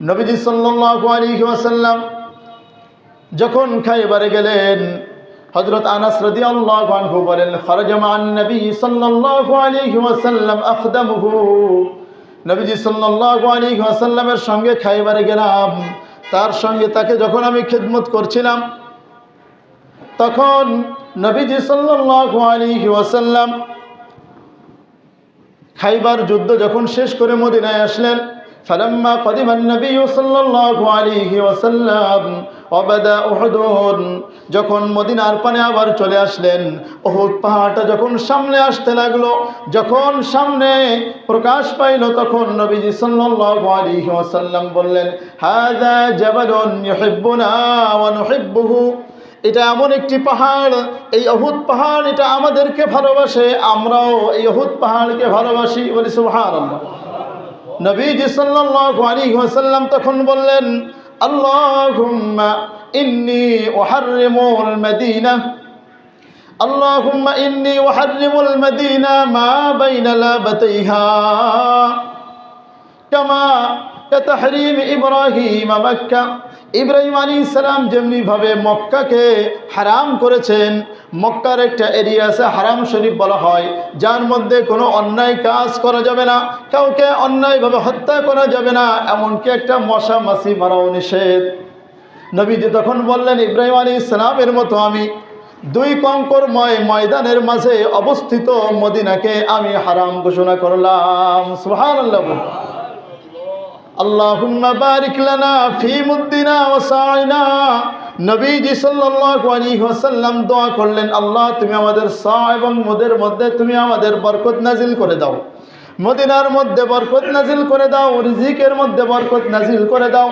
নবীজি সাল্লাল্লাহু আলাইহি ওয়াসাল্লাম যখন খায়বারে গেলেন, হযরত আনাস রাদিয়াল্লাহু আনহু বলেন, খারাজা মান নবী সাল্লাল্লাহু আলাইহি ওয়াসাল্লাম আখদামুহু, নবীজি সাল্লাল্লাহু আলাইহি ওয়াসাল্লামের সঙ্গে খায়বারে গেলাম। তার সঙ্গে তাকে যখন আমি খিদমত করছিলাম, তখন নবীজি সাল্লাল্লাহু আলাইহি ওয়াসাল্লাম খাইবার যুদ্ধ যখন শেষ করে মদিনায় আসলেন, ফালাম্মা কদিমান নবী সাল্লাল্লাহু আলাইহি ওয়াসাল্লাম ওয়াবাদা উহুদ, যখন মদিনার পানে আবার চলে আসলেন, উহুদ পাহাড়টা যখন সামনে আসতে লাগলো, যখন সামনে প্রকাশ পাইল, তখন নবীজি সাল্লাল্লাহু আলাইহি ওয়াসাল্লাম বললেন, হাযা জাবালুন ইউহিব্বুনা ওয়া নুহিব্বুহু, এটা এমন একটি পাহাড়, এই উহুদ পাহাড় এটা আমাদেরকে ভালোবাসে, আমরাও এই উহুদ পাহাড়কে ভালোবাসি। বলি সুবহানাল্লাহ। নবীজি সাল্লাল্লাহু আলাইহি ওয়াসাল্লাম তখন বললেন, আল্লাহুম্মা ইন্নী উহাররিমুল মাদিনা, আল্লাহুম্মা ইন্নী উহাররিমুল মাদিনা মা বাইনা লাবাতাইহা কামা তাহরিম ইব্রাহিম মক্কা, ইব্রাহিম আলাইহিস সালাম যেমনি ভাবে মক্কাকে হারাম করেছেন, মক্কার একটা এরিয়া আছে হারাম শরীফ বলা হয়, যার মধ্যে কোনো অন্যায় কাজ করা যাবে না, কাউকে অন্যায়ভাবে হত্যা করা যাবে না, এমনকি একটা মশা মাছি মারাও নিষেধ। নবীজি তখন বললেন, ইব্রাহিম আলাইহিস সালামের মতো আমি দুই কঙ্করময় ময়দানের মাঝে অবস্থিত মদিনাকে আমি হারাম ঘোষণা করলাম। সুবহানাল্লাহ। আল্লাহুম্মা বারিক লানা ফি মুদ্দিনা ওয়া সাইনা, নবীজি সাল্লাল্লাহু আলাইহি ওয়াসাল্লাম দোয়া করলেন, আল্লাহ তুমি আমাদের সা এবং মুদের মধ্যে তুমি আমাদের বরকত নাজিল করে দাও, মদিনার মধ্যে বরকত নাজিল করে দাও, রিজিকের মধ্যে বরকত নাজিল করে দাও।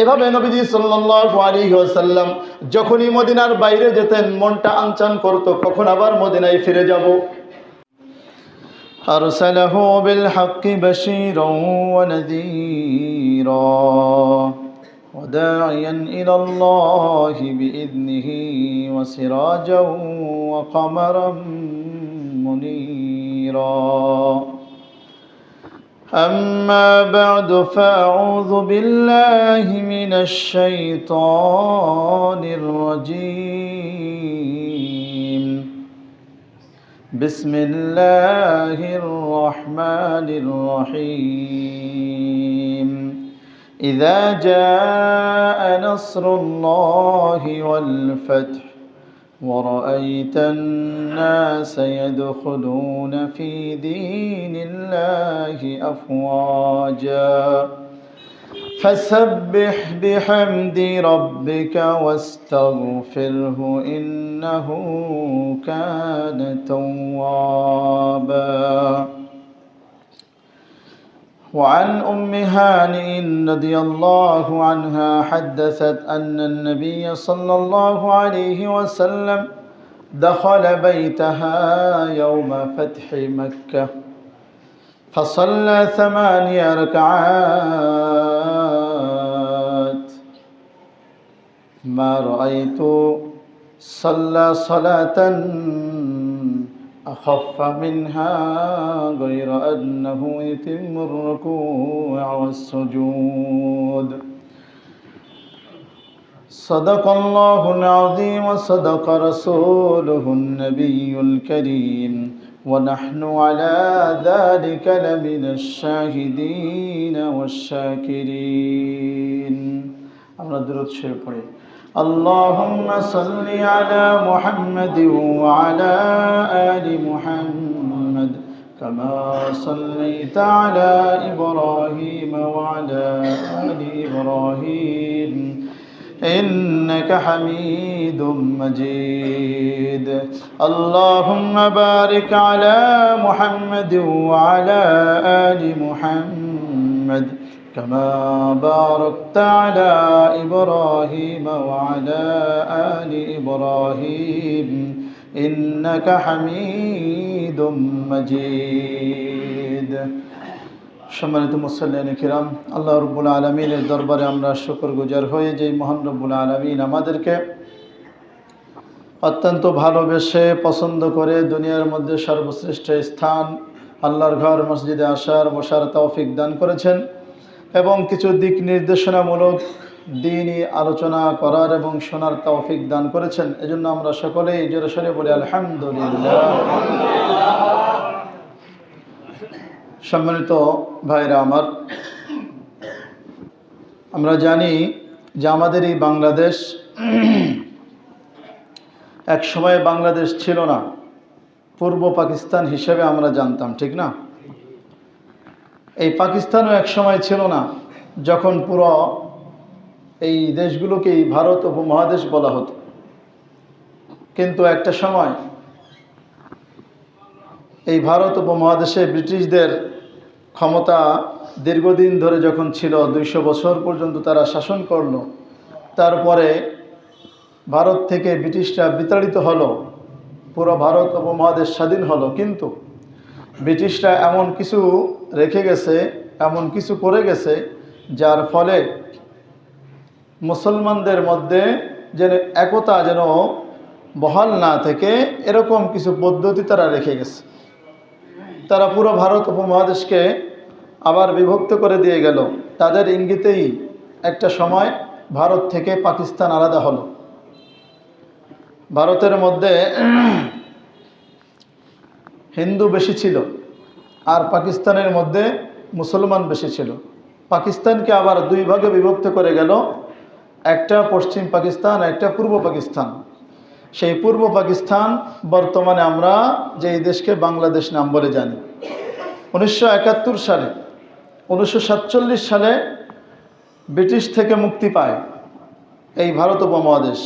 এভাবে নবীজি সাল্লাল্লাহু আলাইহি ওয়াসাল্লাম যখনই মদিনার বাইরে যেতেন, মনটা আনচান করত কখন আবার মদিনায় ফিরে যাব। أرسله بالحق بشيرا ونذيرا وداعيا إلى الله بإذنه وسراجا وقمرا منيرا. أما بعد فأعوذ بالله من الشيطان الرجيم. بسم الله الرحمن الرحيم. إذا جاء نصر الله والفتح ورأيت الناس يدخلون في دين الله أفواجا فسبح بحمد ربك واستغفره إنه كان توابا. وعن أم هانئ رضي الله عنها حدثت أن النبي صلى الله عليه وسلم دخل بيتها يوم فتح مكة فصلى 8 ركعات ما رأيت صلى صلاة أخف منها غير أنه يتم الركوع والسجود. صدق الله العظيم وصدق رسوله النبي الكريم ونحن على ذلك لمن الشاهدين والشاكرين. আমরা দুরূদ শরীফ পড়ি। اللهم صل على محمد وعلى آل محمد كما صليت على إبراهيم وعلى آل إبراهيم إنك حميد مجيد. اللهم بارك على محمد وعلى آل محمد كما باركت على إبراهيم وعلى آل إبراهيم إنك حميد مجيد. সম্মানিত মুসল্লিয়ান কিরাম, আল্লাহ রব্বুল আলামিনের দরবারে আমরা শুকরগুজার হয়ে যে মহান রব্বুল আলামিন আমাদেরকে অত্যন্ত ভালোবেসে পছন্দ করে দুনিয়ার মধ্যে সর্বশ্রেষ্ঠ স্থান আল্লাহর ঘর মসজিদে আসার বসার তৌফিক দান করেছেন, এবং কিছু দিক নির্দেশনামূলক দ্বীনি আলোচনা করার এবং শোনার তৌফিক দান করেছেন। এজন্য আমরা সকলেই জোরে সোরে বলি আলহামদুলিল্লাহ। সম্মানিত ভাইরা আমার, আমরা জানি যে আমাদের এই বাংলাদেশ এক সময় বাংলাদেশ ছিল না, পূর্ব পাকিস্তান হিসেবে আমরা জানতাম, ঠিক না? এই পাকিস্তানও এক সময় ছিল না যখন পুরো এই দেশগুলোকেই ভারত উপমহাদেশ বলা হতো। কিন্তু একটা সময় এই ভারত উপমহাদেশে ব্রিটিশদের ক্ষমতা দীর্ঘদিন ধরে যখন ছিল, 200 বছর পর্যন্ত তারা শাসন করলো। তারপরে ভারত থেকে ব্রিটিশরা বিতাড়িত হলো, পুরো ভারত উপমহাদেশ স্বাধীন হলো। কিন্তু ব্রিটিশরা এমন কিছু রেখে গেছে, এমন কিছু করে গেছে, যার ফলে মুসলমানদের মধ্যে যেন একতা যেন বহাল না থেকে এরকম কিছু পদ্ধতি তারা রেখে গেছে। তারা পুরো ভারত উপমহাদেশকে আবার বিভক্ত করে দিয়ে গেল। তাদের ইঙ্গিতেই একটা সময় ভারত থেকে পাকিস্তান আলাদা হলো। ভারতের মধ্যে হিন্দু বেশি ছিল আর পাকিস্তানের মধ্যে মুসলমান বেশি ছিল। পাকিস্তানকে আবার দুই ভাগে বিভক্ত করে গেল, একটা পশ্চিম পাকিস্তান, একটা পূর্ব পাকিস্তান। সেই পূর্ব পাকিস্তান বর্তমানে আমরা যে এই দেশকে বাংলাদেশ নাম বলে জানি। 1971 সালে, 1947 সালে ব্রিটিশ থেকে মুক্তি পায় এই ভারত উপমহাদেশ।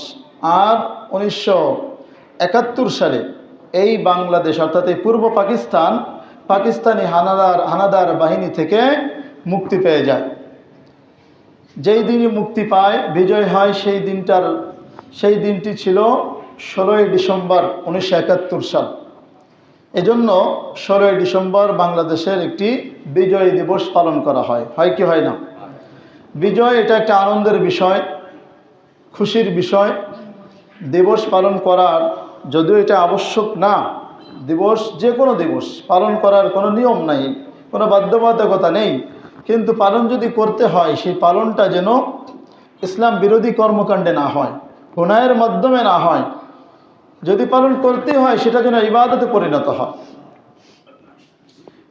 আর 1971 সালে এই বাংলাদেশ অর্থাৎ এই পূর্ব পাকিস্তান পাকিস্তানি হানাদার বাহিনী থেকে মুক্তি পেয়ে যায়। যেই দিনই মুক্তি পায়, বিজয় হয়, সেই দিনটি ছিল 16ই ডিসেম্বর 1971 সাল। এজন্য 16ই ডিসেম্বর বাংলাদেশের একটি বিজয় দিবস পালন করা হয়। হয় কি হয় না? বিজয় এটা একটা আনন্দের বিষয়, খুশির বিষয়। দিবস পালন করার, যদিও এটা আবশ্যক না, দিবস যে কোনো দিবস পালন করার কোনো নিয়ম নাই, কোনো বাধ্যবাধকতা নেই, কিন্তু পালন যদি করতে হয় সেই পালনটা যেন ইসলাম বিরোধী কর্মকাণ্ডে না হয়, গুনাহের মাধ্যমে না হয়। যদি পালন করতে হয় সেটা যেন ইবাদতে পরিণত হয়।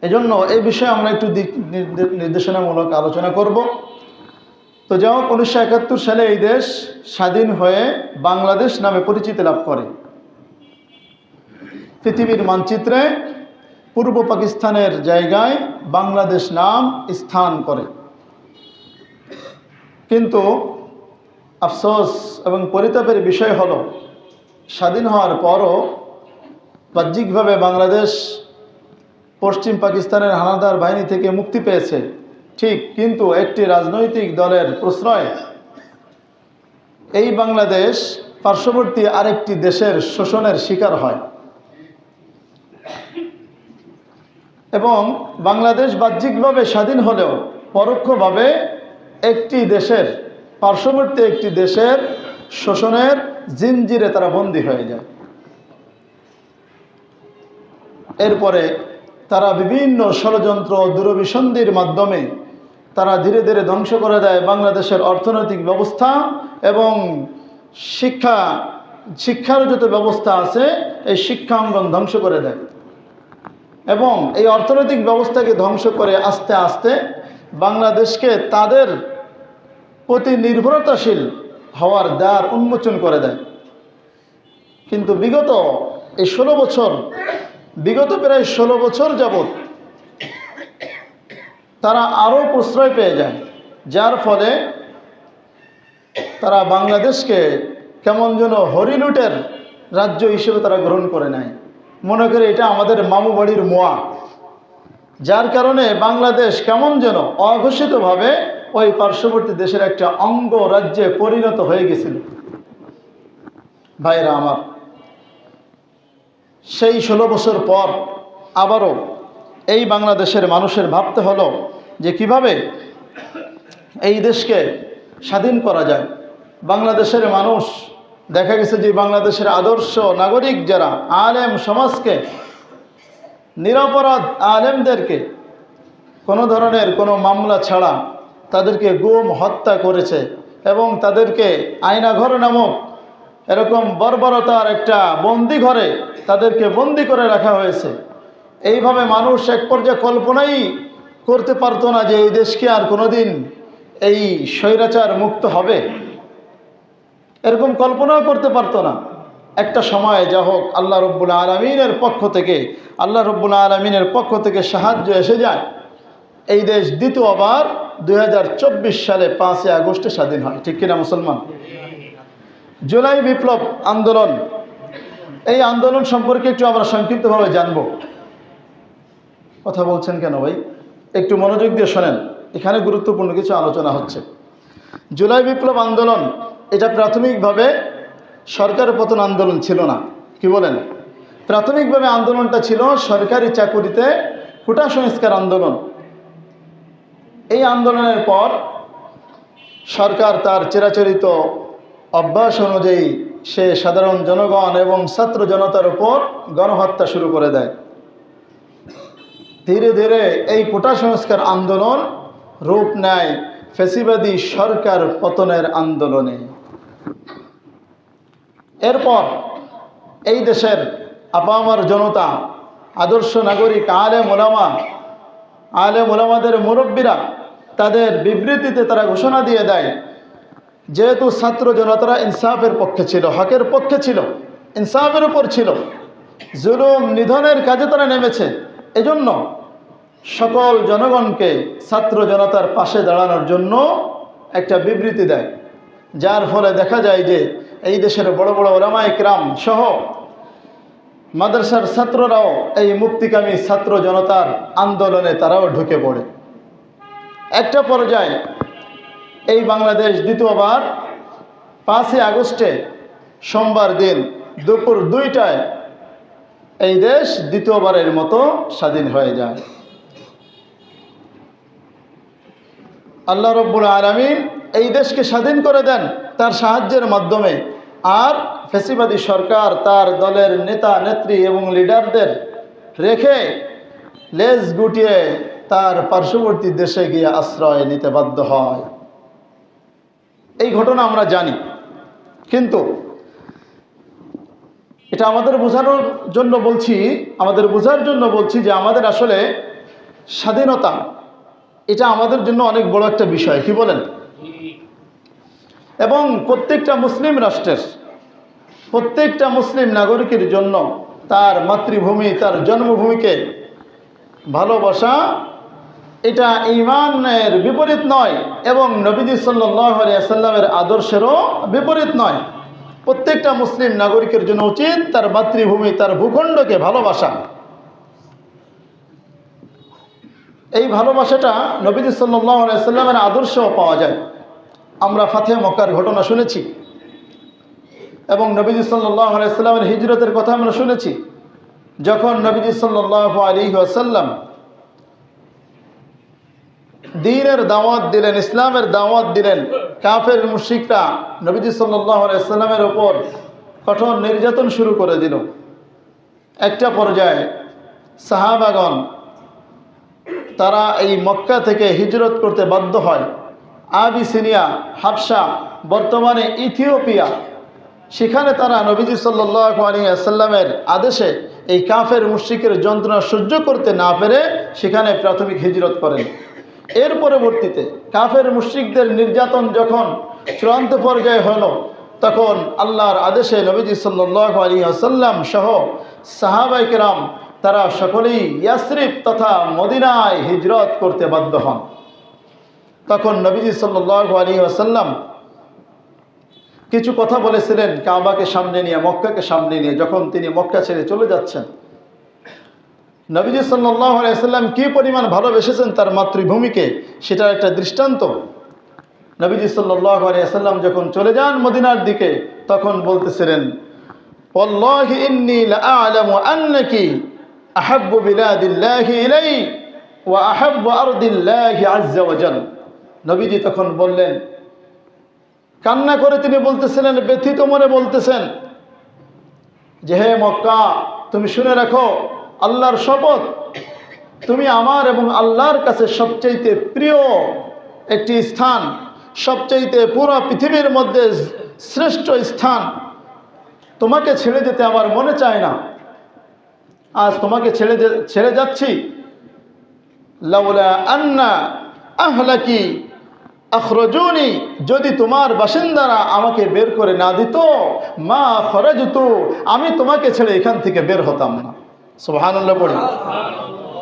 এজন্য এই বিষয়ে আমরা একটু দিক নির্দেশনামূলক আলোচনা করব। তো যাই হোক, 1971 সালে এই দেশ স্বাধীন হয়ে বাংলাদেশ নামে পরিচিতি লাভ করে। পৃথিবীর মানচিত্রে পূর্ব পাকিস্তানের জায়গায় বাংলাদেশ নাম স্থান করে। কিন্তু আফসোস এবং পরিতাপের বিষয় হলো, স্বাধীন হওয়ার পরও বাহ্যিকভাবে বাংলাদেশ পশ্চিম পাকিস্তানের হানাদার বাহিনী থেকে মুক্তি পেয়েছে ঠিক, কিন্তু একটি রাজনৈতিক দলের প্রশ্রয়ে এই বাংলাদেশ পার্শ্ববর্তী আরেকটি দেশের শোষণের শিকার হয় এবং বাংলাদেশ বাহ্যিকভাবে স্বাধীন হলেও পরোক্ষভাবে একটি দেশের, পার্শ্ববর্তী একটি দেশের শোষণের জিনজিরে তারা বন্দী হয়ে যায়। এরপরে তারা বিভিন্ন ষড়যন্ত্র, দূরভিসন্ধির মাধ্যমে তারা ধীরে ধীরে ধ্বংস করে দেয় বাংলাদেশের অর্থনৈতিক ব্যবস্থা এবং শিক্ষার যত ব্যবস্থা আছে এই শিক্ষা অঙ্গন ধ্বংস করে দেয় এবং এই অর্থনৈতিক ব্যবস্থাকে ধ্বংস করে আস্তে আস্তে বাংলাদেশকে তাদের প্রতি নির্ভরতাশীল হওয়ার দ্বার উন্মোচন করে দেয়। কিন্তু বিগত প্রায় 16 বছর যাবৎ তারা আরও প্রশ্রয় পেয়ে যায়, যার ফলে তারা বাংলাদেশকে কেমন যেন হরিলুটের রাজ্য হিসেবে তারা গ্রহণ করে নেয়, মনে করে এটা আমাদের মামু বাড়ির মোয়া। যার কারণে বাংলাদেশ কেমন যেন অঘোষিতভাবে ওই পার্শ্ববর্তী দেশের একটা অঙ্গ রাজ্যে পরিণত হয়ে গেছিল। ভাইরা আমার, সেই 16 বছর পর আবারও এই বাংলাদেশের মানুষের ভাবতে হলো যে কিভাবে এই দেশকে স্বাধীন করা যায়। বাংলাদেশের মানুষ দেখা গেছে যে বাংলাদেশের আদর্শ নাগরিক যারা আলেম সমাজকে, নিরপরাধ আলেমদেরকে কোনো ধরনের কোনো মামলা ছাড়া তাদেরকে গুম হত্যা করেছে এবং তাদেরকে আয়নাঘর নামক এরকম বর্বরতার একটা বন্দি ঘরে তাদেরকে বন্দি করে রাখা হয়েছে। এইভাবে মানুষ এক পর্যায়ে কল্পনাই করতে পারতো না যে এই দেশকে আর কোনোদিন এই স্বৈরাচার মুক্ত হবে, এরকম কল্পনাও করতে পারতো না। একটা সময় যা হোক আল্লাহ রব্বুল আলমিনের পক্ষ থেকে সাহায্য এসে যায়। এই দেশ দ্বিতীয়বার 2024 সালে 5 আগস্টে স্বাধীন হয়। ঠিক কিনা মুসলমান? জুলাই বিপ্লব আন্দোলন, এই আন্দোলন সম্পর্কে একটু আমরা সংক্ষিপ্তভাবে জানব। কথা বলছেন কেন ভাই? একটু মনোযোগ দিয়ে শোনেন, এখানে গুরুত্বপূর্ণ কিছু আলোচনা হচ্ছে। জুলাই বিপ্লব আন্দোলন এটা প্রাথমিকভাবে সরকার পতন আন্দোলন ছিল না। কি বলেন? প্রাথমিকভাবে আন্দোলনটা ছিল সরকারি চাকুরিতে কোটা সংস্কার আন্দোলন। এই আন্দোলনের পর সরকার তার চিরাচরিত অভ্যাস অনুযায়ী সে সাধারণ জনগণ এবং ছাত্র জনতার উপর গণহত্যা শুরু করে দেয়। ধীরে ধীরে এই কোটা সংস্কার আন্দোলন রূপ নেয় ফ্যাসিবাদী সরকার পতনের আন্দোলনে। এরপর এই দেশের আপামর জনতা, আদর্শ নাগরিক, আলেম ওলামাদের মুরব্বীরা তাদের বিবৃতিতে তারা ঘোষণা দিয়ে দেয়, যেহেতু ছাত্র জনতারা ইনসাফের পক্ষে ছিল, হকের পক্ষে ছিল, ইনসাফের উপর ছিল, জুলুম নিধনের কাজে তারা নেমেছে, এজন্য সকল জনগণকে ছাত্র জনতার পাশে দাঁড়ানোর জন্য একটা বিবৃতি দেয়। যার ফলে দেখা যায় যে এই দেশের বড় বড় ওলামায়ে কেরাম সহ মাদ্রাসার ছাত্ররাও এই মুক্তিকামী ছাত্র জনতার আন্দোলনে তারাও ঢুকে পড়ে। একটা পর্যায়ে এই বাংলাদেশ দ্বিতীয়বার 5 আগস্টে সোমবার দিন দুপুর 2টায় এই দেশ দ্বিতীয়বারের মতো স্বাধীন হয়ে যায়। আল্লাহ রব্বুল আলামিন এই দেশকে স্বাধীন করে দেন তার সাহায্যের মাধ্যমে। আর ফ্যাসিবাদী সরকার তার দলের নেতা নেত্রী এবং লিডারদের রেখে লেজ গুটিয়ে তার পার্শ্ববর্তী দেশে গিয়ে আশ্রয় নিতে বাধ্য হয়। এই ঘটনা আমরা জানি, কিন্তু এটা আমাদের বোঝার জন্য বলছি যে আমাদের আসলে স্বাধীনতা এটা আমাদের জন্য অনেক বড় একটা বিষয়। কি বলেন? এবং প্রত্যেকটা মুসলিম রাষ্ট্রের প্রত্যেকটা মুসলিম নাগরিকের জন্য তার মাতৃভূমি, তার জন্মভূমিকে ভালোবাসা এটা ঈমানের বিপরীত নয় এবং নবীজি সাল্লাল্লাহু আলাইহি ওয়াসাল্লামের আদর্শেরও বিপরীত নয়। প্রত্যেকটা মুসলিম নাগরিকের জন্য উচিত তার মাতৃভূমি, তার ভূখণ্ডকে ভালোবাসা। এই ভালোবাসাটা নবীজি সাল্লাল্লাহু আলাইহি ওয়াসাল্লামের আদর্শেও পাওয়া যায়। আমরা ফাতহে মক্কার ঘটনা শুনেছি এবং নবীজি সাল্লাল্লাহু আলাইহি ওয়াসাল্লামের হিজরতের কথা আমরা শুনেছি। যখন নবীজি সাল্লাল্লাহু আলাইহি ওয়াসাল্লাম দ্বীনের দাওয়াত দিলেন, ইসলামের দাওয়াত দিলেন, কাফের মুশরিকরা নবীজি সাল্লাল্লাহু আলাইহি ওয়াসাল্লামের উপর কঠোর নির্যাতন শুরু করে দিল। একটা পর্যায়ে সাহাবাগণ তারা এই মক্কা থেকে হিজরত করতে বাধ্য হয়। আবিসিনিয়া, হাবশা, বর্তমানে ইথিওপিয়া, সেখানে তারা নবীজি সাল্লাল্লাহু আলাইহি ওয়াসাল্লামের আদেশে এই কাফের মুশরিকের যন্ত্রণা সহ্য করতে না পেরে সেখানে প্রাথমিক হিজরত করেন। এর পরবর্তীতে কাফের মুশরিকদের নির্যাতন যখন চূড়ান্ত পর্যায়ে হলো, তখন আল্লাহর আদেশে নবীজি সাল্লাল্লাহু আলাইহি ওয়াসাল্লাম সহ সাহাবায়ে কেরাম তারা সকলেই ইয়াসরিব তথা মদিনায় হিজরত করতে বাধ্য হন। তখন নবীজি সাল্লাল্লাহু আলাইহি ওয়াসাল্লাম কিছু কথা বলেছিলেন কাবাকে সামনে নিয়ে, মক্কাকে সামনে নিয়ে, যখন তিনি মক্কা ছেড়ে চলে যাচ্ছেন। নবীজি সাল্লাল্লাহু আলাইহি ওয়াসাল্লাম কি পরিমাণ ভালোবেসেছেন তার মাতৃভূমিকে সেটার একটা দৃষ্টান্ত। নবীজি সাল্লাল্লাহু আলাইহি ওয়াসাল্লাম যখন চলে যান মদিনার দিকে, তখন বলতেছিলেন, ওয়াল্লাহি ইন্নী লাআলামু আন্নাকি আহাব্বু বিলাদিল্লাহি ইলাই ওয়া আহাব্বু আরদিল্লাহি আযজা ওয়া জাল। নবীজি তখন বললেন, কান্না করে তিনি বলতেছিলেন, ব্যথিত মনে বলতেছেন যে হে মক্কা, তুমি শুনে রাখো, আল্লাহর শপথ, তুমি আমার এবং আল্লাহর কাছে সবচেয়ে প্রিয় একটি স্থান, সবচাইতে পুরো পৃথিবীর মধ্যে শ্রেষ্ঠ স্থান, তোমাকে ছেড়ে যেতে আমার মনে চায় না। আজ তোমাকে ছেড়ে যাচ্ছি। লাউলা আন্না আহলাকি আখরজুনি, যদি তোমার বাসিন্দারা আমাকে বের করে না দিত, মা খরাজতু, আমি তোমাকে ছেড়ে এখান থেকে বের হতাম না। সুবহানাল্লাহ পড়ি।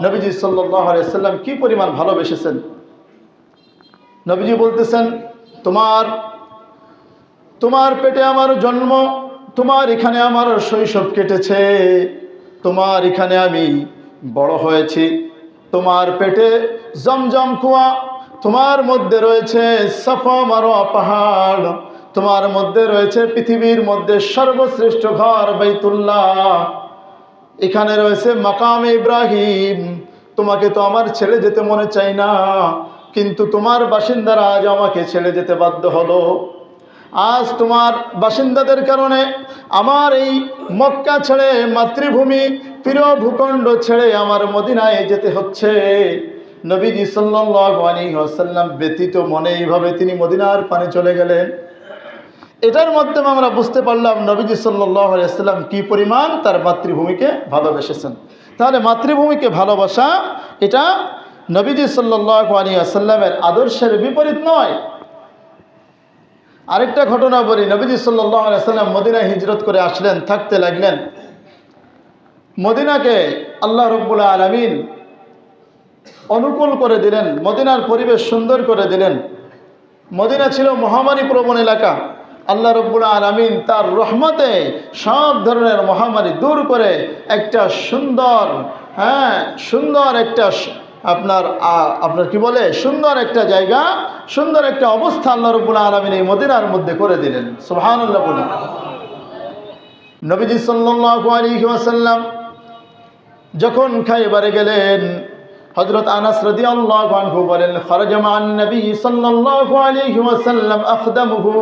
নবীজি সাল্লাল্লাহু আলাইহি সাল্লাম কি পরিমাণ ভালোবেসেছেন। নবীজি বলতেছেন, তোমার পেটে আমার জন্ম, তোমার এখানে আমার শৈশব কেটেছে, তোমার এখানে আমি বড় হয়েছি, তোমার পেটে জমজম কুয়া, তোমার মধ্যে রয়েছে সাফা মারওয়া পাহাড়, তোমার মধ্যে রয়েছে পৃথিবীর মধ্যে সর্বশ্রেষ্ঠ ঘর বাইতুল্লাহ, এখানে রয়েছে মাকামে ইব্রাহিম। তোমাকে তো আমার ছেড়ে যেতে মনে চাই না, কিন্তু তোমার বাসিন্দারা আজ আমাকে ছেড়ে যেতে বাধ্য হলো। আজ তোমার বাসিন্দাদের কারণে আমার এই মক্কা ছেড়ে, মাতৃভূমি প্রিয় ভূখণ্ড ছেড়ে আমার মদিনায় যেতে হচ্ছে। নবীজি সাল্লাল্লাহু আলাইহি ওয়াসাল্লাম ব্যতীত মনে এইভাবে তিনি মদিনার পানে চলে গেলেন। এটার মাধ্যমে আমরা বুঝতে পারলাম নবীজি সাল্লাল্লাহু আলাইহি ওয়াসাল্লাম কি পরিমাণ তার মাতৃভূমিকে ভালোবেসেছেন। তাহলে মাতৃভূমিকে ভালোবাসা এটা নবীজি সাল্লাল্লাহু আলাইহি ওয়াসাল্লামের আদর্শের বিপরীত নয়। আরেকটা ঘটনা বলি। নবীজি সাল্লাল্লাহু আলাইহি ওয়াসাল্লাম মদিনায় হিজরত করে আসলেন, থাকতে লাগলেন। মদিনাকে আল্লাহ রাব্বুল আলামিন অনুকূল করে দিলেন, মদিনার পরিবেশ সুন্দর করে দিলেন। মদিনা ছিল মহামারী প্রবণ এলাকা। আল্লাহ রাব্বুল আলামিন তার রহমতে সব ধরনের মহামারী দূর করে একটা সুন্দর সুন্দর একটা আপনার কি বলে সুন্দর একটা জায়গা, সুন্দর একটা অবস্থা আল্লাহ রাব্বুল আলামিন এই মদিনার মধ্যে করে দিলেন। সুবহানাল্লাহ বলুন। নবীজি সাল্লাল্লাহু আলাইহি ওয়াসাল্লাম যখন খায়বারে গেলেন, হযরত আনাস রাদিয়াল্লাহু আনহু বলেন, খারাজা মান নবী সাল্লাল্লাহু আলাইহি ওয়াসাল্লাম আখদামুহু,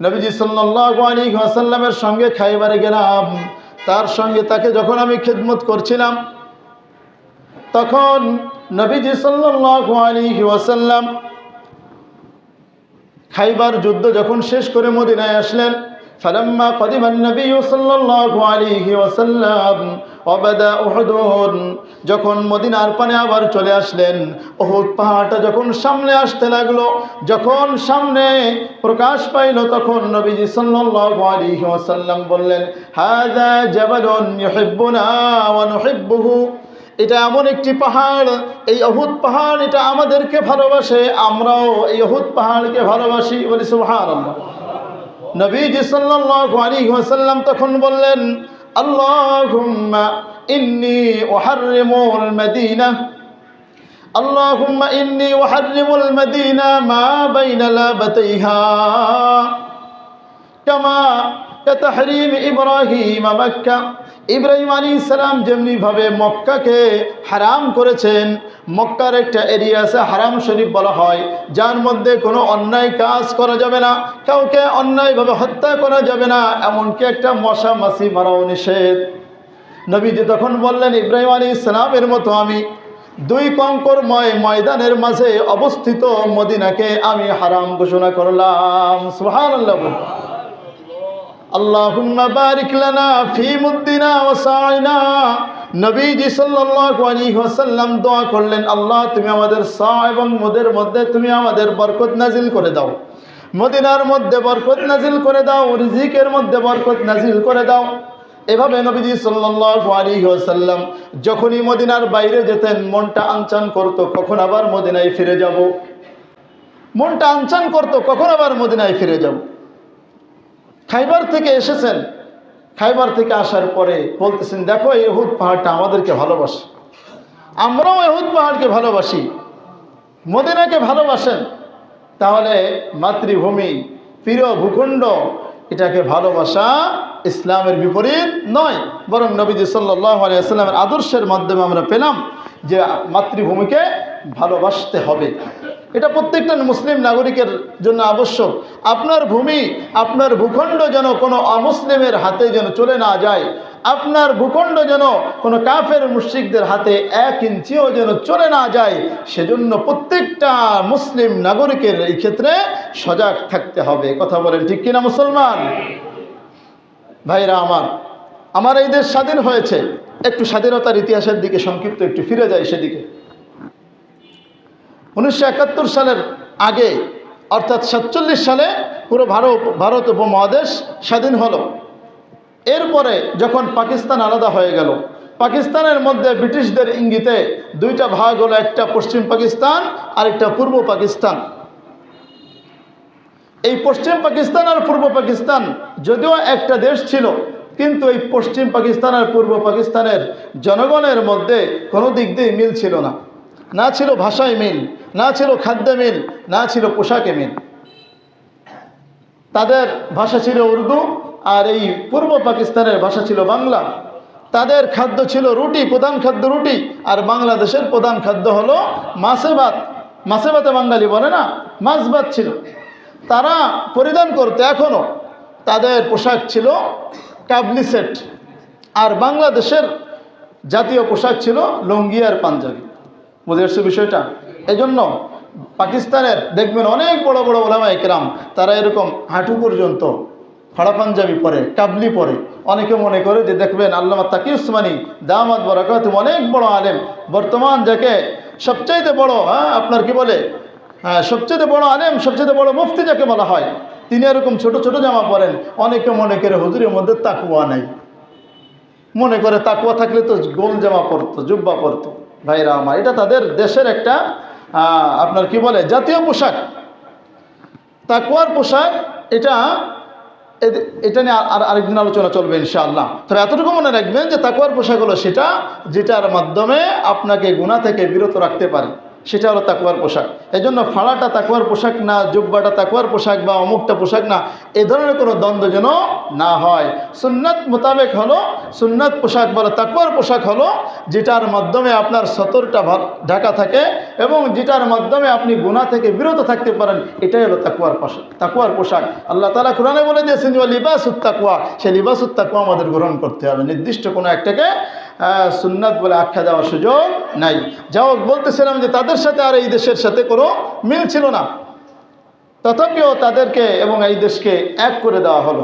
নবীজি সাল্লাল্লাহু আলাইহি ওয়াসাল্লামের সঙ্গে খায়বারে গেলাম। তার সঙ্গে তাকে যখন আমি খিদমত করছিলাম, তখন নবীজি সাল্লাল্লাহু আলাইহি ওয়াসাল্লাম খাইবার যুদ্ধ যখন শেষ করে মদিনায় আসলেন, ফালাম্মা কদিমান নবী সাল্লাল্লাহু আলাইহি ওয়াসাল্লাম ওয়াবাদা উহুদ, যখন মদিনার পানে আবার চলে আসলেন, উহুদ পাহাড়টা যখন সামনে আসতে লাগলো, যখন সামনে প্রকাশ পাইল, তখন নবীজি সাল্লাল্লাহু আলাইহি ওয়াসাল্লাম বললেন, হাযা জাবালুন ইউহিব্বুনা ওয়া নুহিব্বুহু, এটা এমন একটি পাহাড়, এই উহুদ পাহাড় এটা আমাদেরকে ভালোবাসে, আমরাও এই উহুদ পাহাড়কে ভালোবাসি। বলি সুবহানাল্লাহ। নবীজি সাল্লাল্লাহু আলাইহি ওয়াসাল্লাম তখন বললেন, আল্লাহুম্মা ইন্নী উহাররিমুল মাদিনা, আল্লাহুম্মা ইন্নী উহাররিমুল মাদিনা মা বাইনা লাবাতাইহা কামা কাতাহরিম ইব্রাহিম মাক্কা। ইব্রাহিম আলাইহিস সালাম যেমনি ভাবে মক্কাকে হারাম করেছেন, মক্কার একটা এরিয়া আছে হারাম শরীফ বলা হয়, যার মধ্যে কোনো অন্যায় কাজ করা যাবে না, কাউকে অন্যায়ভাবে হত্যা করা যাবে না, এমনকি একটা মশা মাছি মারাও নিষেধ। নবীজি তখন বললেন, ইব্রাহিম আলাইহিস সালামের মতো আমি দুই কঙ্করময় ময়দানের মাঝে অবস্থিত মদিনাকে আমি হারাম ঘোষণা করলাম। সুবহানাল্লাহ। আল্লাহুম্মা বারিক লানা ফি মুদ্দিনা ওয়া সাইনা। নবীজি সাল্লাল্লাহু আলাইহি ওয়াসাল্লাম দোয়া করলেন, আল্লাহ তুমি আমাদের সা এবং মুদের মধ্যে তুমি আমাদের বরকত নাজিল করে দাও, মদিনার মধ্যে বরকত নাজিল করে দাও, রিজিকের মধ্যে বরকত নাজিল করে দাও। এভাবে নবীজি সাল্লাল্লাহু আলাইহি ওয়াসাল্লাম যখনই মদিনার বাইরে যেতেন, মনটা আনচান করতো কখন আবার মদিনায় ফিরে যাব, মনটা আনচান করতো কখন আবার মদিনায় ফিরে যাব। খাইবার থেকে এসেছেন, খাইবার থেকে আসার পরে বলতেছেন, দেখো এই উহুদ পাহাড়টা আমাদেরকে ভালোবাসে, আমরাও উহুদ পাহাড়কে ভালোবাসি, মদিনাকে ভালোবাসেন। তাহলে মাতৃভূমি প্রিয় ভূখণ্ড এটাকে ভালোবাসা ইসলামের বিপরীত নয়, বরং নবীজি সাল্লাল্লাহু আলাইহি ওয়াসাল্লামের আদর্শের মাধ্যমে আমরা পেলাম যে মাতৃভূমিকে ভালোবাসতে হবে। এটা প্রত্যেকটা মুসলিম নাগরিকের জন্য আবশ্যক। আপনার ভূমি, আপনার ভূখণ্ড যেন কোনো অমুসলিমের হাতে যেন চলে না যায়, আপনার ভূখণ্ড যেন কোনো কাফের মুশরিকদের হাতে 1 ইঞ্চিও যেন চলে না যায়, সেজন্য প্রত্যেকটা মুসলিম নাগরিকের এই ক্ষেত্রে সজাগ থাকতে হবে। কথা বলেন ঠিক কিনা মুসলমান ভাইরা আমার এই দেশ স্বাধীন হয়েছে। একটু স্বাধীনতার ইতিহাসের দিকে সংক্ষিপ্ত একটু ফিরে যায় সেদিকে। 1971 সালের আগে অর্থাৎ 47 সালে পুরো ভারত উপমহাদেশ স্বাধীন হলো। এরপরে যখন পাকিস্তান আলাদা হয়ে গেল, পাকিস্তানের মধ্যে ব্রিটিশদের ইঙ্গিতে 2টা ভাগ হলো, একটা পশ্চিম পাকিস্তান আর একটা পূর্ব পাকিস্তান। এই পশ্চিম পাকিস্তান আর পূর্ব পাকিস্তান যদিও একটা দেশ ছিল, কিন্তু এই পশ্চিম পাকিস্তান আর পূর্ব পাকিস্তানের জনগণের মধ্যে কোনো দিক দিয়ে মিল ছিল না। না ছিল ভাষায় মিল, না ছিল খাদ্যে মিল, না ছিল পোশাকে মিল। তাদের ভাষা ছিল উর্দু আর এই পূর্ব পাকিস্তানের ভাষা ছিল বাংলা। তাদের খাদ্য ছিল রুটি, প্রধান খাদ্য রুটি, আর বাংলাদেশের প্রধান খাদ্য হলো মাছে ভাত। মাছে ভাতে বাঙালি বলে না, মাছ ভাত ছিল। তারা পরিধান করতে এখনও তাদের পোশাক ছিল কাবলি সেট, আর বাংলাদেশের জাতীয় পোশাক ছিল লুঙ্গি আর পাঞ্জাবি। বুঝে আসছে বিষয়টা? এই জন্য পাকিস্তানের দেখবেন অনেক বড় বড় ওলামা ইকরাম তারা এরকম হাঁটু পর্যন্ত ফাড়া পাঞ্জাবি পরে, কাবলি পরে। অনেকে মনে করে যে দেখবেন আল্লামা তাকি উসমানী দামাত বারাকাতুহু অনেক বড় আলেম, বর্তমান যাকে সবচাইতে বড় আপনার কি বলে সবচেয়ে বড় আলেম, সবচেয়ে বড় মুফতি যাকে বলা হয়, তিনি এরকম ছোট ছোট জামা পরেন। অনেকে মনে করে হুজুরের মধ্যে তাকওয়া নাই, মনে করে তাকওয়া থাকলে তো গোল জামা পরতো, জুব্বা পরতো। ভাইরা আমার, এটা তাদের দেশের একটা আপনার কি বলে জাতীয় পোশাক, তাকওয়ার পোশাক। এটা নিয়ে আরেকদিন আলোচনা চলবে ইনশাআল্লাহ। তবে এতটুকু মনে রাখবেন যে তাকওয়ার পোশাক হলো সেটা যেটার মাধ্যমে আপনাকে গুনাহ থেকে বিরত রাখতে পারে, সেটা হলো তাকওয়ার পোশাক। এই জন্য ফাড়াটা তাকওয়ার পোশাক না, জুব্বাটা তাকওয়ার পোশাক বা অমুকটা পোশাক না, এ ধরনের কোনো দ্বন্দ্ব যেন না হয়। সুন্নাত মোতাবেক হলো সুন্নাত পোশাক বলে তাকওয়ার পোশাক হলো যেটার মাধ্যমে আপনার সতরটা ঢাকা থাকে এবং যেটার মাধ্যমে আপনি গুনাহ থেকে বিরত থাকতে পারেন, এটাই হলো তাকওয়ার পোশাক। তাকওয়ার পোশাক আল্লাহ তাআলা কোরআনে বলে দিয়েছেন যে লিবাসুত তাকওয়া, সেই লিবাসুত তাকওয়া আমাদের গ্রহণ করতে হবে। নির্দিষ্ট কোনো একটাকে সুন্নাত বলে আখ্যা দেওয়ার সুযোগ নাই। যাও বলতেছিলাম যে তাদের সাথে আর এই দেশের সাথে কোনো মিল ছিল না, তথাপিও তাদেরকে এবং এই দেশকে এক করে দেওয়া হলো।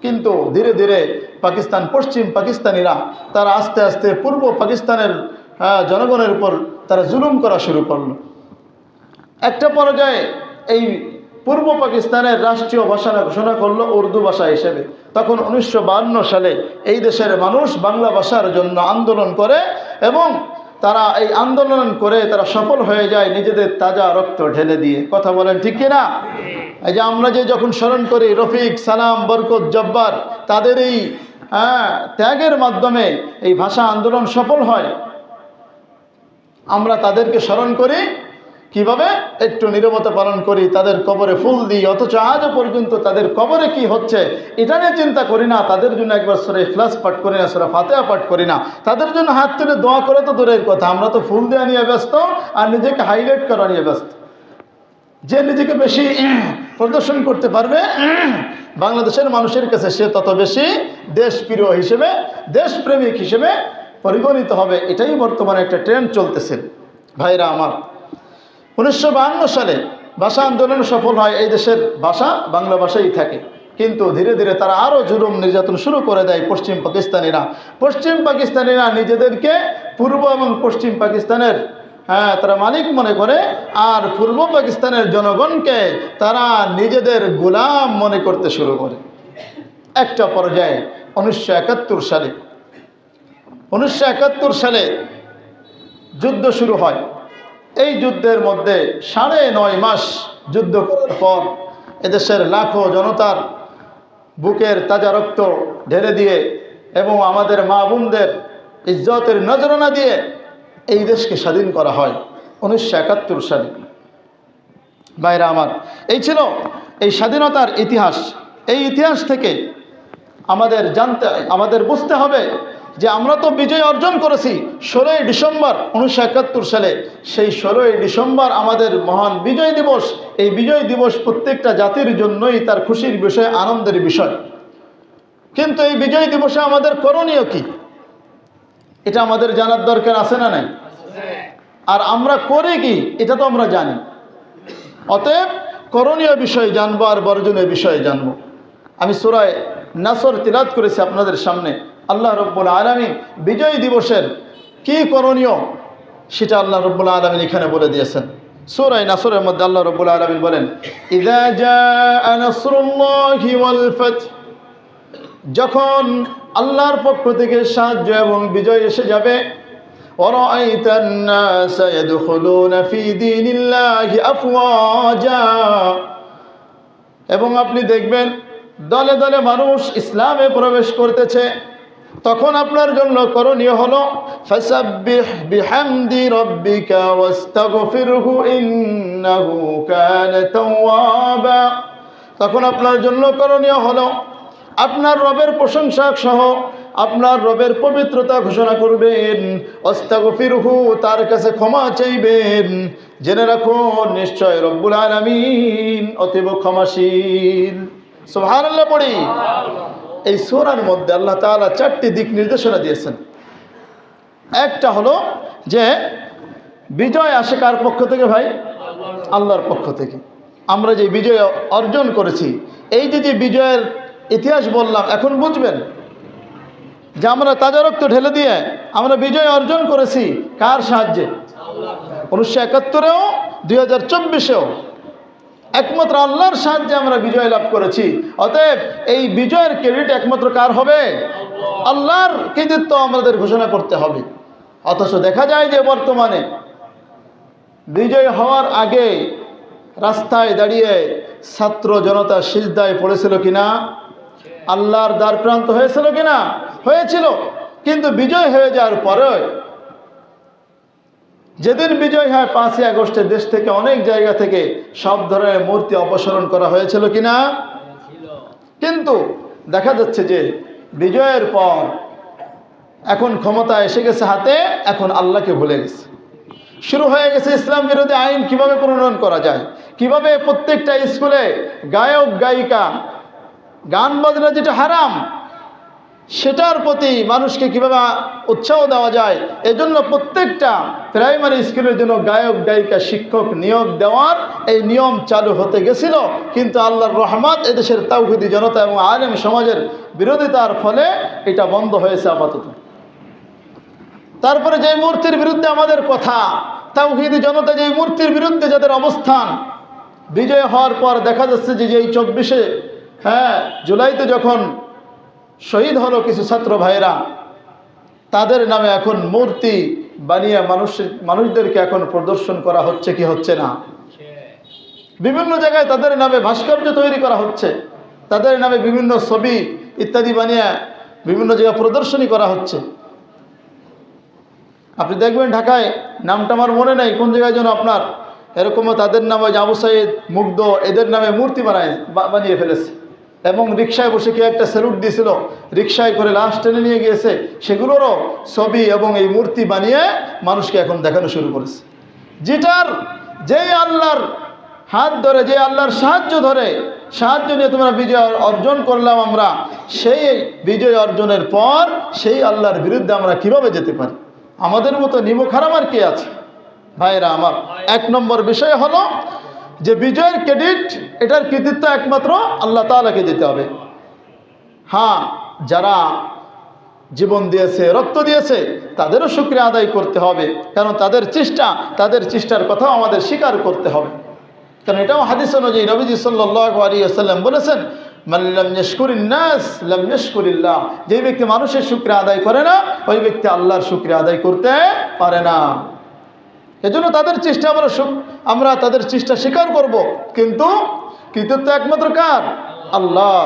কিন্তু ধীরে ধীরে পাকিস্তান, পশ্চিম পাকিস্তানিরা তারা আস্তে আস্তে পূর্ব পাকিস্তানের জনগণের উপর তারা জুলুম করা শুরু করলো। একটা পর্যায়ে এই পূর্ব পাকিস্তানের রাষ্ট্রীয় ভাষা ঘোষণা করলো উর্দু ভাষা হিসেবে। তখন 1952 সালে এই দেশের মানুষ বাংলা ভাষার জন্য আন্দোলন করে এবং তারা এই আন্দোলন করে তারা সফল হয়ে যায় নিজেদের তাজা রক্ত ঢেলে দিয়ে। কথা বলেন ঠিক কিনা? এই যে আমরা যে যখন স্মরণ করি রফিক, সালাম, বরকত, জব্বার, তাদের এই ত্যাগের মাধ্যমে এই ভাষা আন্দোলন সফল হয়, আমরা তাদেরকে স্মরণ করি কিভাবে? একটু নীরবতা পালন করি, তাদের কবরে ফুল দিই, অথচ আজও পর্যন্ত তাদের কবরে কি হচ্ছে এটা নিয়ে চিন্তা করি না। তাদের জন্য একবার সূরা ইখলাস পাঠ করি না, সূরা ফাতিহা পাঠ করি না। তাদের জন্য হাত তুলে দোয়া করে তো দূরের কথা, আমরা তো ফুল দেওয়া নিয়ে ব্যস্ত আর নিজেকে হাইলাইট করা নিয়ে ব্যস্ত। যে নিজেকে বেশি প্রদর্শন করতে পারবে বাংলাদেশের মানুষের কাছে, সে তত বেশি দেশপ্রিয় হিসেবে, দেশপ্রেমিক হিসেবে পরিগণিত হবে। এটাই বর্তমানে একটা ট্রেন্ড চলতেছে। ভাইরা আমার, 1952 সালে ভাষা আন্দোলন সফল হয়, এই দেশের ভাষা বাংলা ভাষাই থাকে। কিন্তু ধীরে ধীরে তারা আরও জুলুম নির্যাতন শুরু করে দেয় পশ্চিম পাকিস্তানিরা। পশ্চিম পাকিস্তানিরা নিজেদেরকে পূর্ব এবং পশ্চিম পাকিস্তানের তারা মালিক মনে করে, আর পূর্ব পাকিস্তানের জনগণকে তারা নিজেদের গোলাম মনে করতে শুরু করে। একটা পর্যায়ে 1971 সালে যুদ্ধ শুরু হয়। এই যুদ্ধের মধ্যে 9.5 মাস যুদ্ধ করার পর এদেশের লাখো জনতার বুকের তাজা রক্ত ঢেলে দিয়ে এবং আমাদের মা বোনদের ইজ্জতের নজরানা দিয়ে এই দেশকে স্বাধীন করা হয় 1971 সালে। ভাইরা আমার, এই ছিল এই স্বাধীনতার ইতিহাস। এই ইতিহাস থেকে আমাদের বুঝতে হবে যে আমরা তো বিজয় অর্জন করেছি 16ই ডিসেম্বর 1971 সালে। সেই 16ই ডিসেম্বর আমাদের মহান বিজয় দিবস। এই বিজয় দিবস প্রত্যেকটা জাতির জন্যই তার খুশির বিষয়, আনন্দের বিষয়। কিন্তু এই বিজয় দিবসে আমাদের করণীয় কি, এটা আমাদের জানার দরকার আছে না নাই? আর আমরা করি কি এটা তো আমরা জানি। অতএব করণীয় বিষয় জানবো আর বর্জনীয় বিষয় জানবো। আমি সূরা নাসর তিলাওয়াত করেছি আপনাদের সামনে। আল্লাহ রাব্বুল আলামিন বিজয় দিবসের কি করণীয় সেটা আল্লাহ রাব্বুল আলামিন এখানে বলে দিয়েছেন। সূরা নাসরের মধ্যে আল্লাহ রাব্বুল আলামিন বলেন, ইযা জাআ নাসরুল্লাহি ওয়াল ফাth, যখন আল্লাহর পক্ষ থেকে সাহায্য এবং বিজয় এসে যাবে, ওয়ারাআইতান নাসা ইয়াদখুলুনা ফি দীনিল্লাহি আফওয়াজা, এবং আপনি দেখবেন দলে দলে মানুষ ইসলামে প্রবেশ করতেছে, তখন আপনার জন্য করণীয় হলো ফাসাব্বিহ বিহামদি রাব্বিকা ওয়াস্তাগফিরহু ইন্নাহু কানা তাওয়াবা। তখন আপনার জন্য করণীয় হলো আপনার রবের প্রশংসা সহ আপনার রবের পবিত্রতা ঘোষণা করবেন, ওয়াস্তাগফিরহু, তার কাছে ক্ষমা চাইবেন। জেনে রাখুন নিশ্চয় রব্বুল আলামিন অতীব ক্ষমাশীল। সুবহানাল্লাহ পড়ি। এই সূরার মধ্যে আল্লাহ তাআলা 4টি দিক নির্দেশনা দিয়েছেন। একটা হলো যে বিজয় আসে কার পক্ষ থেকে ভাই? আল্লাহর পক্ষ থেকে। আমরা যে বিজয় অর্জন করেছি, এই যে বিজয়ের ইতিহাস বললাম, এখন বুঝবেন যে আমরা তাজা রক্ত ঢেলে দিয়ে আমরা বিজয় অর্জন করেছি কার সাহায্যে? 1971-এও 2024-এও একমাত্র আল্লাহর সাহায্যে আমরা বিজয় লাভ করেছি। অতএব এই বিজয়ের ক্রেডিট একমাত্র কার হবে? আল্লাহর কৃতিত্ব আমাদের ঘোষণা করতে হবে। অথচ দেখা যায় যে বর্তমানে বিজয় হওয়ার আগে রাস্তায় দাঁড়িয়ে ছাত্র জনতা সিজদায় পড়েছিল কিনা? আল্লাহর দ্বার প্রান্ত হয়েছিল কিনা? হয়েছিল। কিন্তু বিজয় হয়ে যাওয়ার পরে, যেদিন বিজয় হয় 5ই আগস্টে, দেশ থেকে অনেক জায়গা থেকে সব ধরনের মূর্তি অপসারণ করা হয়েছিল কিনা? কিন্তু দেখা যাচ্ছে যে বিজয়ের পর এখন ক্ষমতা এসে গেছে হাতে, এখন আল্লাহকে ভুলে গেছে। শুরু হয়ে গেছে ইসলাম বিরোধী আইন কিভাবে প্রণয়ন করা যায়, কিভাবে প্রত্যেকটা স্কুলে গায়ক গায়িকা, গান বাজনা যেটা হারাম সেটার প্রতি মানুষকে কিভাবে উৎসাহ দেওয়া যায়। এজন্য প্রত্যেকটা প্রাইমারি স্কুলের জন্য গায়ক গায়িকা শিক্ষক নিয়োগ দেওয়ার এই নিয়ম চালু হতে গেছিল। কিন্তু আল্লাহর রহমত, এদেশের তাওহীদি জনতা এবং আলেম সমাজের বিরোধিতার ফলে এটা বন্ধ হয়েছে আপাতত। তারপরে যে মূর্তির বিরুদ্ধে আমাদের কথা, তাওহীদি জনতা যে মূর্তির বিরুদ্ধে যাদের অবস্থান, বিজয় হওয়ার পর দেখা যাচ্ছে যে এই 24শে জুলাইতে যখন শহীদ হলো কিছু ছাত্র ভাইরা, তাদের নামে এখন মূর্তি বানিয়ে মানুষদেরকে এখন প্রদর্শন করা হচ্ছে কি হচ্ছে না? বিভিন্ন জায়গায় তাদের নামে ভাস্কর্য তৈরি করা হচ্ছে, তাদের নামে বিভিন্ন ছবি ইত্যাদি বানিয়ে বিভিন্ন জায়গায় প্রদর্শনী করা হচ্ছে। আপনি দেখবেন ঢাকায়, নামটা আমার মনে নাই কোন জায়গায় যেন, আপনার এরকমও তাদের নামে আবু সাইদ, মুগ্ধ, এদের নামে মূর্তি বানিয়ে ফেলেছে। এবং রিক্সায় বসে কেউ একটা স্যালুট দিয়েছিল, রিক্সায় করে লাশ টেনে নিয়ে গিয়েছে, সেগুলোরও ছবি এবং এই মূর্তি বানিয়ে মানুষকে এখন দেখানো শুরু করেছে। যেই আল্লাহর হাত ধরে, যে আল্লাহর সাহায্য নিয়ে তোমরা বিজয় অর্জন করলাম, আমরা সেই বিজয় অর্জনের পর সেই আল্লাহর বিরুদ্ধে আমরা কিভাবে যেতে পারি? আমাদের মতো নিমক হারামার কে আছে? ভাইরা আমার, 1 নম্বর বিষয় হলো যে বিজয়ের ক্রেডিট, এটার কৃতিত্ব একমাত্র আল্লাহ তাআলাকে দিতে হবে। হ্যাঁ, যারা জীবন দিয়েছে, রক্ত দিয়েছে, তাদেরও শুকরিয়া আদায় করতে হবে, কারণ তাদের চেষ্টার কথাও আমাদের স্বীকার করতে হবে। কারণ এটাও হাদিস অনুযায়ী নবীজি সাল্লাল্লাহু আলাইহি ওয়াসাল্লাম বলেছেন, মান লাম ইয়াশকুরিন নাস লাম ইয়াশকুরিল্লাহ, যে ব্যক্তি মানুষের শুকরিয়া আদায় করে না, ওই ব্যক্তি আল্লাহর শুকরিয়া আদায় করতে পারে না। এজন্য তাদের চেষ্টা আমরা তাদের চেষ্টা স্বীকার করব, কিন্তু কৃতিত্ব একমাত্র কার? আল্লাহ।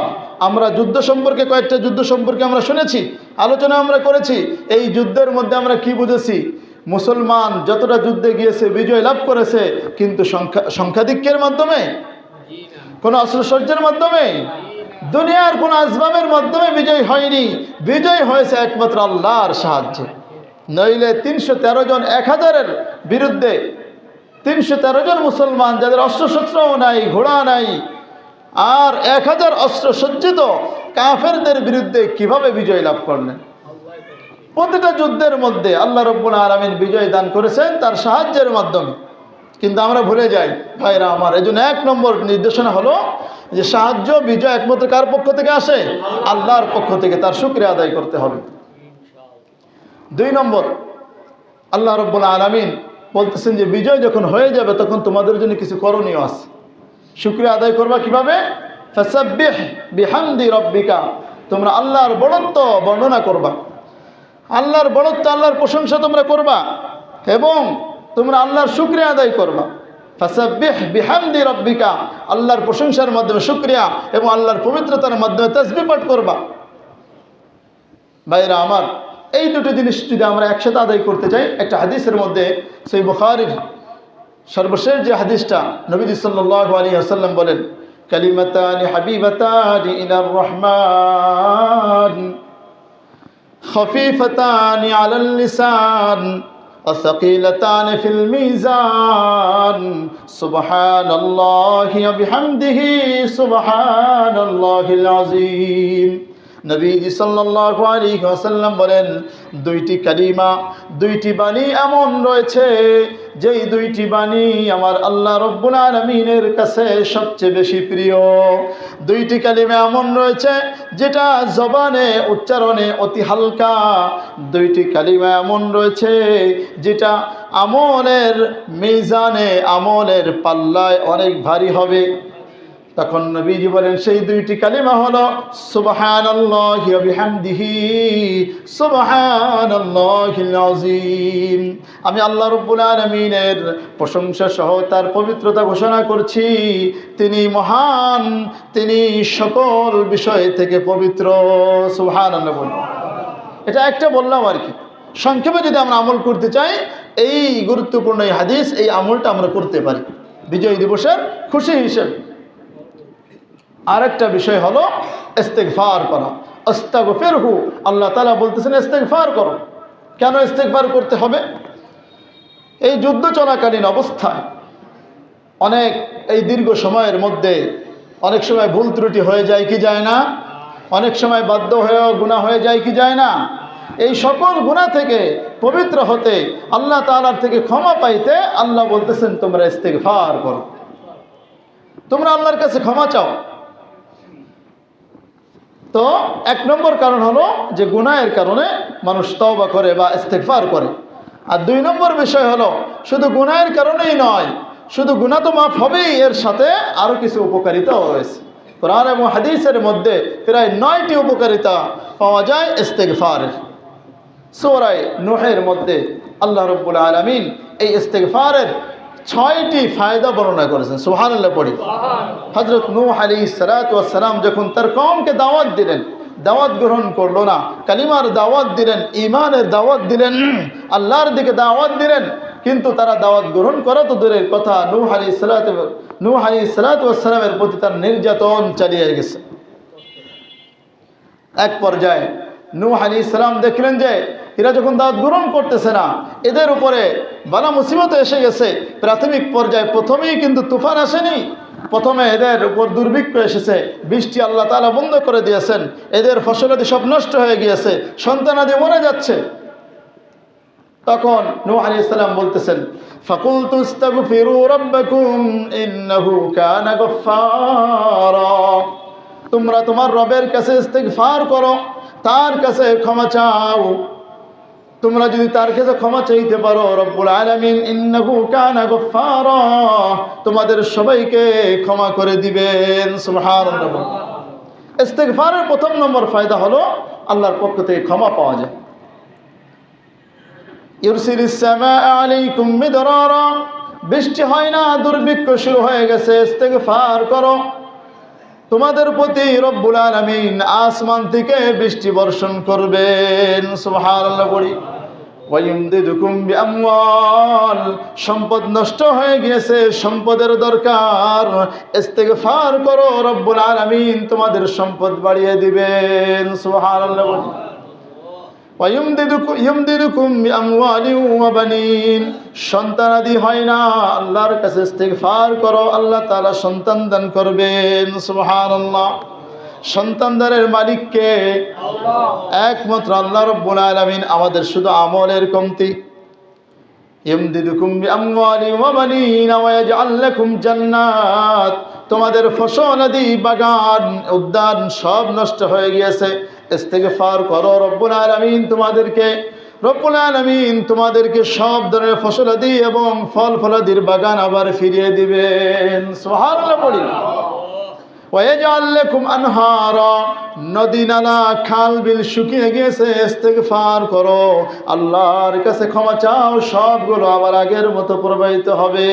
আমরা যুদ্ধ সম্পর্কে, কয়েকটা যুদ্ধ সম্পর্কে আমরা শুনেছি, আলোচনা আমরা করেছি। এই যুদ্ধের মধ্যে আমরা কি বুঝেছি? মুসলমান যতটা যুদ্ধে গিয়েছে বিজয় লাভ করেছে, কিন্তু সংখ্যাধিক্যের মাধ্যমে, কোনো অস্ত্রসজ্জার মাধ্যমে, দুনিয়ার কোনো আসবাবের মাধ্যমে বিজয় হয়নি। বিজয় হয়েছে একমাত্র আল্লাহর সাহায্যে। নইলে 313 জন 1000-এর বিরুদ্ধে 313 জন মুসলমান, যাদের অস্ত্রশস্ত্রও নাই, ঘোড়া নাই, আর 1000 অস্ত্র সজ্জিত কাফেরদের বিরুদ্ধে কিভাবে বিজয় লাভ করলেন। প্রতিটা যুদ্ধের মধ্যে আল্লাহ রাব্বুল আলামিন বিজয় দান করেছেন তার সাহায্যের মাধ্যমে, কিন্তু আমরা ভুলে যাই ভাইরা আমার। এই জন্য 1 নম্বর নির্দেশনা হলো যে সাহায্য বিজয় একমাত্র কার পক্ষ থেকে আসে? আল্লাহর পক্ষ থেকে, তার শুকরিয়া আদায় করতে হবে। 2 নম্বর, আল্লাহ রাব্বুল আলামিন বলতেছেন যে বিজয় যখন হয়ে যাবে তখন তোমাদের জন্য কিছু করণীয় আছে। শুকরিয়া আদায় করবা কিভাবে? ফাসাব্বিহ বিহামদি রাব্বিকা, তোমরা আল্লাহর বড়ত্ব বর্ণনা করবা, আল্লাহর বড়ত্ব, আল্লাহর প্রশংসা তোমরা করবা এবং তোমরা আল্লাহর শুকরিয়া আদায় করবা। ফাসাব্বিহ বিহামদি রাব্বিকা, আল্লাহর প্রশংসার মাধ্যমে শুকরিয়া এবং আল্লাহর পবিত্রতার মাধ্যমে তাসবিহ পাঠ করবা। ভাইরা আমার, এই দুটো জিনিস যদি আমরা একসাথে আদায় করতে চাই, একটা হাদিসের মধ্যে সহিহ বুখারীর সর্বশেষ যে হাদিসটা, নবীজি সাল্লাল্লাহু আলাইহি ওয়াসাল্লাম বলেন, কালিমাতানি হাবিবাতানি ইলার রহমান খফিফাতানি আলাল লিসান وثقيلتان في الميزان سبحان الله وبحمده سبحان الله العظيم। নবীজি সাল্লাল্লাহু আলাইহি ওয়াসাল্লাম বলেন, দুইটি কালিমা, দুইটি বাণী এমন রয়েছে যেই দুইটি বাণী আমার আল্লাহ রাব্বুল আলামিনের কাছে সবচেয়ে বেশি প্রিয়। দুইটি কালিমা এমন রয়েছে যেটা জবানে উচ্চারণে অতি হালকা, দুইটি কালিমা এমন রয়েছে যেটা আমলের মিজানে, আমলের পাল্লায় অনেক ভারী হবে। তখন নবীজি বলেন সেই দুইটি কালিমা হলো সুবহানাল্লাহি ওয়া বিহামদিহি সুবহানাল্লাহিল আযীম। আমি আল্লাহ রাব্বুল আলামিনের প্রশংসা সহ তার পবিত্রতা ঘোষণা করছি, তিনি মহান, তিনি সকল বিষয় থেকে পবিত্র। সুবহানাল্লাহ বলুন। এটা একটা বললাম আর কি। সংক্ষেপে যদি আমরা আমল করতে চাই, এই গুরুত্বপূর্ণ এই হাদিস, এই আমলটা আমরা করতে পারি বিজয় দিবসের খুশি হিসেবে। আরেকটা বিষয় হলো ইস্তিগফার করা, আস্তাগফিরহু। আল্লাহ তাআলা বলতেছেন ইস্তিগফার করো। কেন ইস্তিগফার করতে হবে? এই যুদ্ধ চলাকালীন অবস্থায় অনেক, এই দীর্ঘ সময়ের মধ্যে অনেক সময় ভুল ত্রুটি হয়ে যায় কি যায় না? অনেক সময় বাধ্য হয়েও গুনাহ হয়ে যায় কি যায় না? এই সকল গুনাহ থেকে পবিত্র হতে, আল্লাহ তাআলার থেকে ক্ষমা পাইতে আল্লাহ বলতেছেন তোমরা ইস্তিগফার করো, তোমরা আল্লাহর কাছে ক্ষমা চাও। তো 1 নম্বর কারণ হলো যে গুনাহের কারণে মানুষ তওবা করে বা ইস্তিগফার করে। আর 2 নম্বর বিষয় হলো শুধু গুনাহের কারণেই নয়, শুধু গুনাহ তো মাফ হবেই, এর সাথে আরও কিছু উপকারিতাও রয়েছে। কোরআন এবং হাদিসের মধ্যে প্রায় 9টি উপকারিতা পাওয়া যায় ইস্তিগফারের। সূরা নূহের মধ্যে আল্লাহ রাব্বুল আলামিন এই ইস্তিগফারের 6টি ফায়দা বর্ণনা করেছেন। সুবহানাল্লাহ পড়ি। হযরত নূহ আলাইহিস সালাতু ওয়াস সালাম যখন তার কওমকে দাওয়াত দিলেন, দাওয়াত গ্রহণ করলো না, কালিমার দাওয়াত দিলেন, ঈমানের দাওয়াত দিলেন, আল্লাহর দিকে দাওয়াত দিলেন, কিন্তু তারা দাওয়াত গ্রহণ করা তো দূরের কথা, নূহ আলাইহিস সালাতু ওয়াস সালামের প্রতি তার নির্যাতন চালিয়ে গেছে। এক পর্যায়ে নূহ আলাইহিস সালাম দেখলেন যে এরা যখন দাওয়াত গ্রহণ করতেছে না, এদের উপরে বালা মুসিবত এসে গেছে। প্রাথমিক পর্যায়ে প্রথমেই কিন্তু তুফান আসেনি, প্রথমে এদের উপর দুর্ভিক্ষ এসেছে, বৃষ্টি আল্লাহ তাআলা বন্ধ করে দিয়েছেন, এদের ফসলাদি সব নষ্ট হয়ে গিয়েছে, সন্তানাদি মরে যাচ্ছে। তখন নূহ আলাইহিস সালাম বলতেছেন, ফাকুলতু ইস্তাগফিরু রাব্বাকুম ইন্নাহু কানা গফফারা, তোমরা তোমার রবের কাছে ইস্তিগফার করো, তার কাছে ক্ষমা চাও। তোমরা যদি তার কাছে ক্ষমা চাইতে পারো, রব্বুল আলামিন ইন্নাহু কানা গফফারা, তোমাদের সবাইকে ক্ষমা করে দিবেন। সুবহানাল্লাহ। ইস্তিগফারের 1 নম্বর ফায়দা হলো আল্লাহর পক্ষ থেকে ক্ষমা পাওয়া যায়। ইউরসিলিস সামাআ আলাইকুম মিদরারা, বৃষ্টি হয় না, দুর্ভিক্ষ শুরু হয়ে গেছে, ইস্তিগফার করো, তোমাদের প্রতি রব্বুল আলামিন আসমান থেকে বৃষ্টি বর্ষণ করবেন। সুবহানাল্লাহ পড়ি। ওয়ায়ুমদিদুকুম বিআমওয়াল, সম্পদ নষ্ট হয়ে গিয়েছে, সম্পদের দরকার, ইস্তিগফার করো, রব্বুল আলামিন তোমাদের সম্পদ বাড়িয়ে দিবেন। সুবহানাল্লাহ পড়ি। ওয়ায়ুমদিদুকুম বিআমওয়ালিন ওয়া বানিন, সন্তানাদি হয় না, আল্লাহর কাছে ইস্তিগফার করো, আল্লাহ তাআলা সন্তান দান করবেন। সুবহানাল্লাহ। সন্তানদের মালিককে একমাত্র আল্লাহ রাব্বুল আলামিন। আমাদের শুধু আমলের কমতি। ইমদিদুকুম বিআমওয়ালি ওয়া বানিনা ওয়া ইয়াজআল লাকুম জান্নাত, তোমাদের ফসলাদি বাগান উদ্যান সব নষ্ট হয়ে গিয়েছে। ইস্তিগফার করো, রব্বুল আলামিন তোমাদেরকে সব ধরনের ফসলাদি এবং ফল ফলাদির বাগান আবার ফিরিয়ে দিবেন। সুবহানাল্লাহ পড়ি। ওয়াজআল লাকুম আনহারা, নদী নালা খাল বিল শুকিয়ে গিয়েছে, ইস্তিগফার করো, আল্লাহর কাছে ক্ষমা চাও, সবগুলো আবার আগের মতো প্রবাহিত হবে।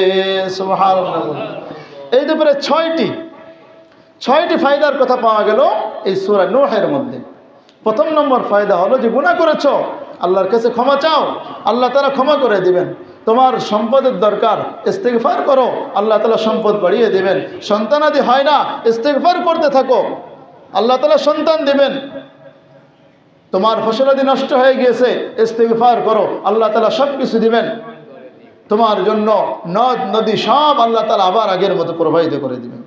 সুবহানাল্লাহ। এই ব্যাপারে ছয়টি ফায়দার কথা পাওয়া গেল এই সূরা নূহের মধ্যে। প্রথম নম্বর ফায়দা হলো যে গুনাহ করেছো, আল্লাহর কাছে ক্ষমা চাও, আল্লাহ তাআলা ক্ষমা করে দিবেন। তোমার সম্পদের দরকার, ইস্তিগফার করো, আল্লাহ তাআলা সম্পদ বাড়িয়ে দিবেন। সন্তানাদি হয় না, ইস্তিগফার করতে থাকো, আল্লাহ তাআলা সন্তান দিবেন। তোমার ফসলাদি নষ্ট হয়ে গিয়েছে, ইস্তিগফার করো, আল্লাহ তাআলা সব কিছু দিবেন। তোমার জন্য নদ নদী সব আল্লাহ তাআলা আবার আগের মতো প্রবাহিত করে দিবেন।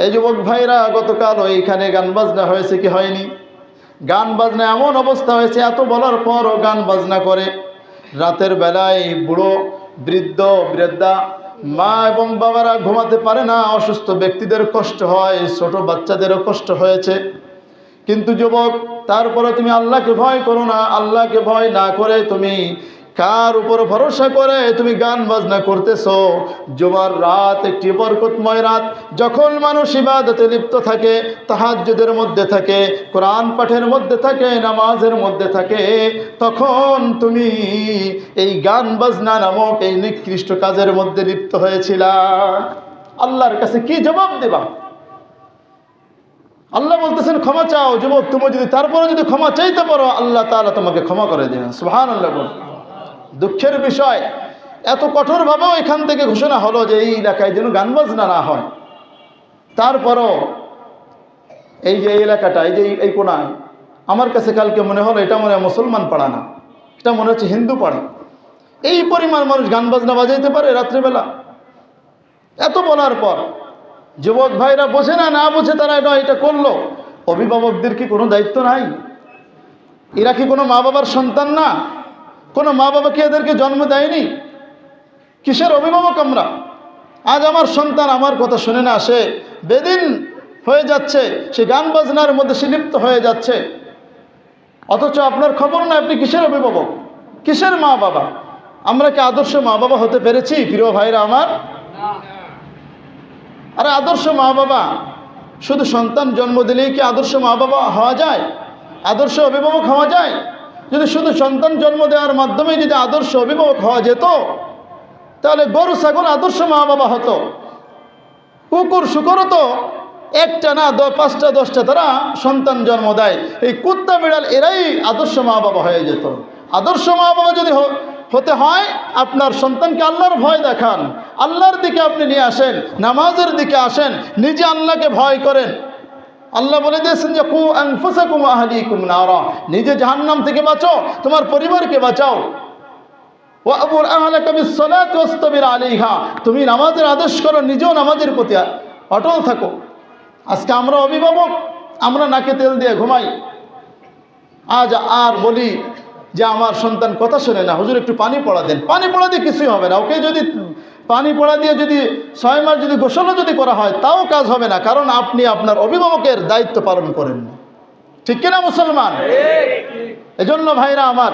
এই যুবক ভাইরা, গতকাল ওইখানে গান বাজনা হয়েছে কি হয়নি? গান বাজনা এমন অবস্থা হয়েছে, এত বলার পরও গান বাজনা করে। রাতের বেলায় বুড়ো বৃদ্ধ বৃদ্ধা মা এবং বাবারা ঘুমাতে পারে না, অসুস্থ ব্যক্তিদের কষ্ট হয়, ছোট বাচ্চাদেরও কষ্ট হয়েছে। কিন্তু যুবক, তারপরে তুমি আল্লাহকে ভয় করো না। আল্লাহকে ভয় না করে তুমি কার উপর ভরসা করে তুমি গান বাজনা করতেছো? জুমার রাত একটি বরকতময় রাত, যখন মানুষ ইবাদতে লিপ্ত থাকে, তাহাজ্জুদের মধ্যে থাকে, কোরআন পাঠের মধ্যে থাকে, নামাজের মধ্যে থাকে, তখন তুমি এই গান বাজনা নামক এই নিকৃষ্ট কাজের মধ্যে লিপ্ত হয়েছিলা। আল্লাহর কাছে কি জবাব দেবা? আল্লাহ বলতেছেন ক্ষমা চাও। যুবক, তুমি যদি তারপরে যদি ক্ষমা চাইতে পারো, আল্লাহ তাআলা তোমাকে ক্ষমা করে দেবেন। সুবহানাল্লাহ। দুঃখের বিষয়, এত কঠোরভাবেও এখান থেকে ঘোষণা হলো যে এই এলাকায় যেন গান বাজনা না হয়। তারপরও এই যে এলাকাটা, এই কোনায়, আমার কাছে কালকে মনে হলো এটা মনে হয় মুসলমান পাড়া না, এটা মনে হচ্ছে হিন্দু পাড়া। এই পরিমাণ মানুষ গান বাজনা বাজাইতে পারে রাত্রিবেলা? এত বলার পর যুবক ভাইরা বোঝে না বোঝে তারা এটা করলো। অভিভাবকদের কি কোনো দায়িত্ব নাই? এরা কি কোনো মা বাবার সন্তান না? কোনো মা বাবা কি এদেরকে জন্ম দেয়নি? কিসের অভিভাবক আমরা? আজ আমার সন্তান আমার কথা শুনে না, সে বেদিন হয়ে যাচ্ছে, সে গান বাজনার মধ্যে সে লিপ্ত হয়ে যাচ্ছে, অথচ আপনার খবর না। আপনি কিসের অভিভাবক, কিসের মা বাবা? আমরা কি আদর্শ মা বাবা হতে পেরেছি প্রিয় ভাইরা আমার? আরে আদর্শ মা বাবা শুধু সন্তান জন্ম দিলেই কি আদর্শ মা বাবা হওয়া যায়? আদর্শ অভিভাবক হওয়া যায়? যদি শুধু সন্তান জন্ম দেওয়ার মাধ্যমে যদি আদর্শ অভিভাবক হওয়া যেত, তাহলে গরু ছাগল আদর্শ মা বাবা হতো। কুকুর শুকরও তো একটা না 5টা 10টা তারা সন্তান জন্ম দেয়। এই কুত্তা বিড়াল এরাই আদর্শ মা বাবা হয়ে যেত। আদর্শ মা বাবা যদি হতে হয়, আপনার সন্তানকে আল্লাহর ভয় দেখান, আল্লাহর দিকে আপনি নিয়ে আসেন, নামাজের দিকে আসেন, নিজে আল্লাহকে ভয় করেন। আল্লাহ বলে দিয়েছেন যে কু আনফুসাকুম ওয়া আহলিকুম নারা, নিজে জাহান্নাম থেকে বাঁচো, তোমার পরিবারকে বাঁচাও। ওয়া'মুর আহলাকা বিস-সালাতি ওয়াসতাবির আলাইহা, তুমি নামাজের আদেশ করো, নিজেও নামাজের প্রতি অটল থাকো। আজকে আমরা অভিভাবক, আমরা নাকে তেল দিয়ে ঘুমাই। আজ আর বলি যে আমার সন্তান কথা শোনে না, হুজুর একটু পানি পড়া দেন। পানি পড়া দিয়ে কিছুই হবে না। ওকে যদি পানি পড়া দিয়ে যদি 6 মাস যদি গোসলও যদি করা হয়, তাও কাজ হবে না, কারণ আপনি আপনার অভিভাবকের দায়িত্ব পালন করেন না। ঠিক কিনা মুসলমান? এজন্য ভাইরা আমার,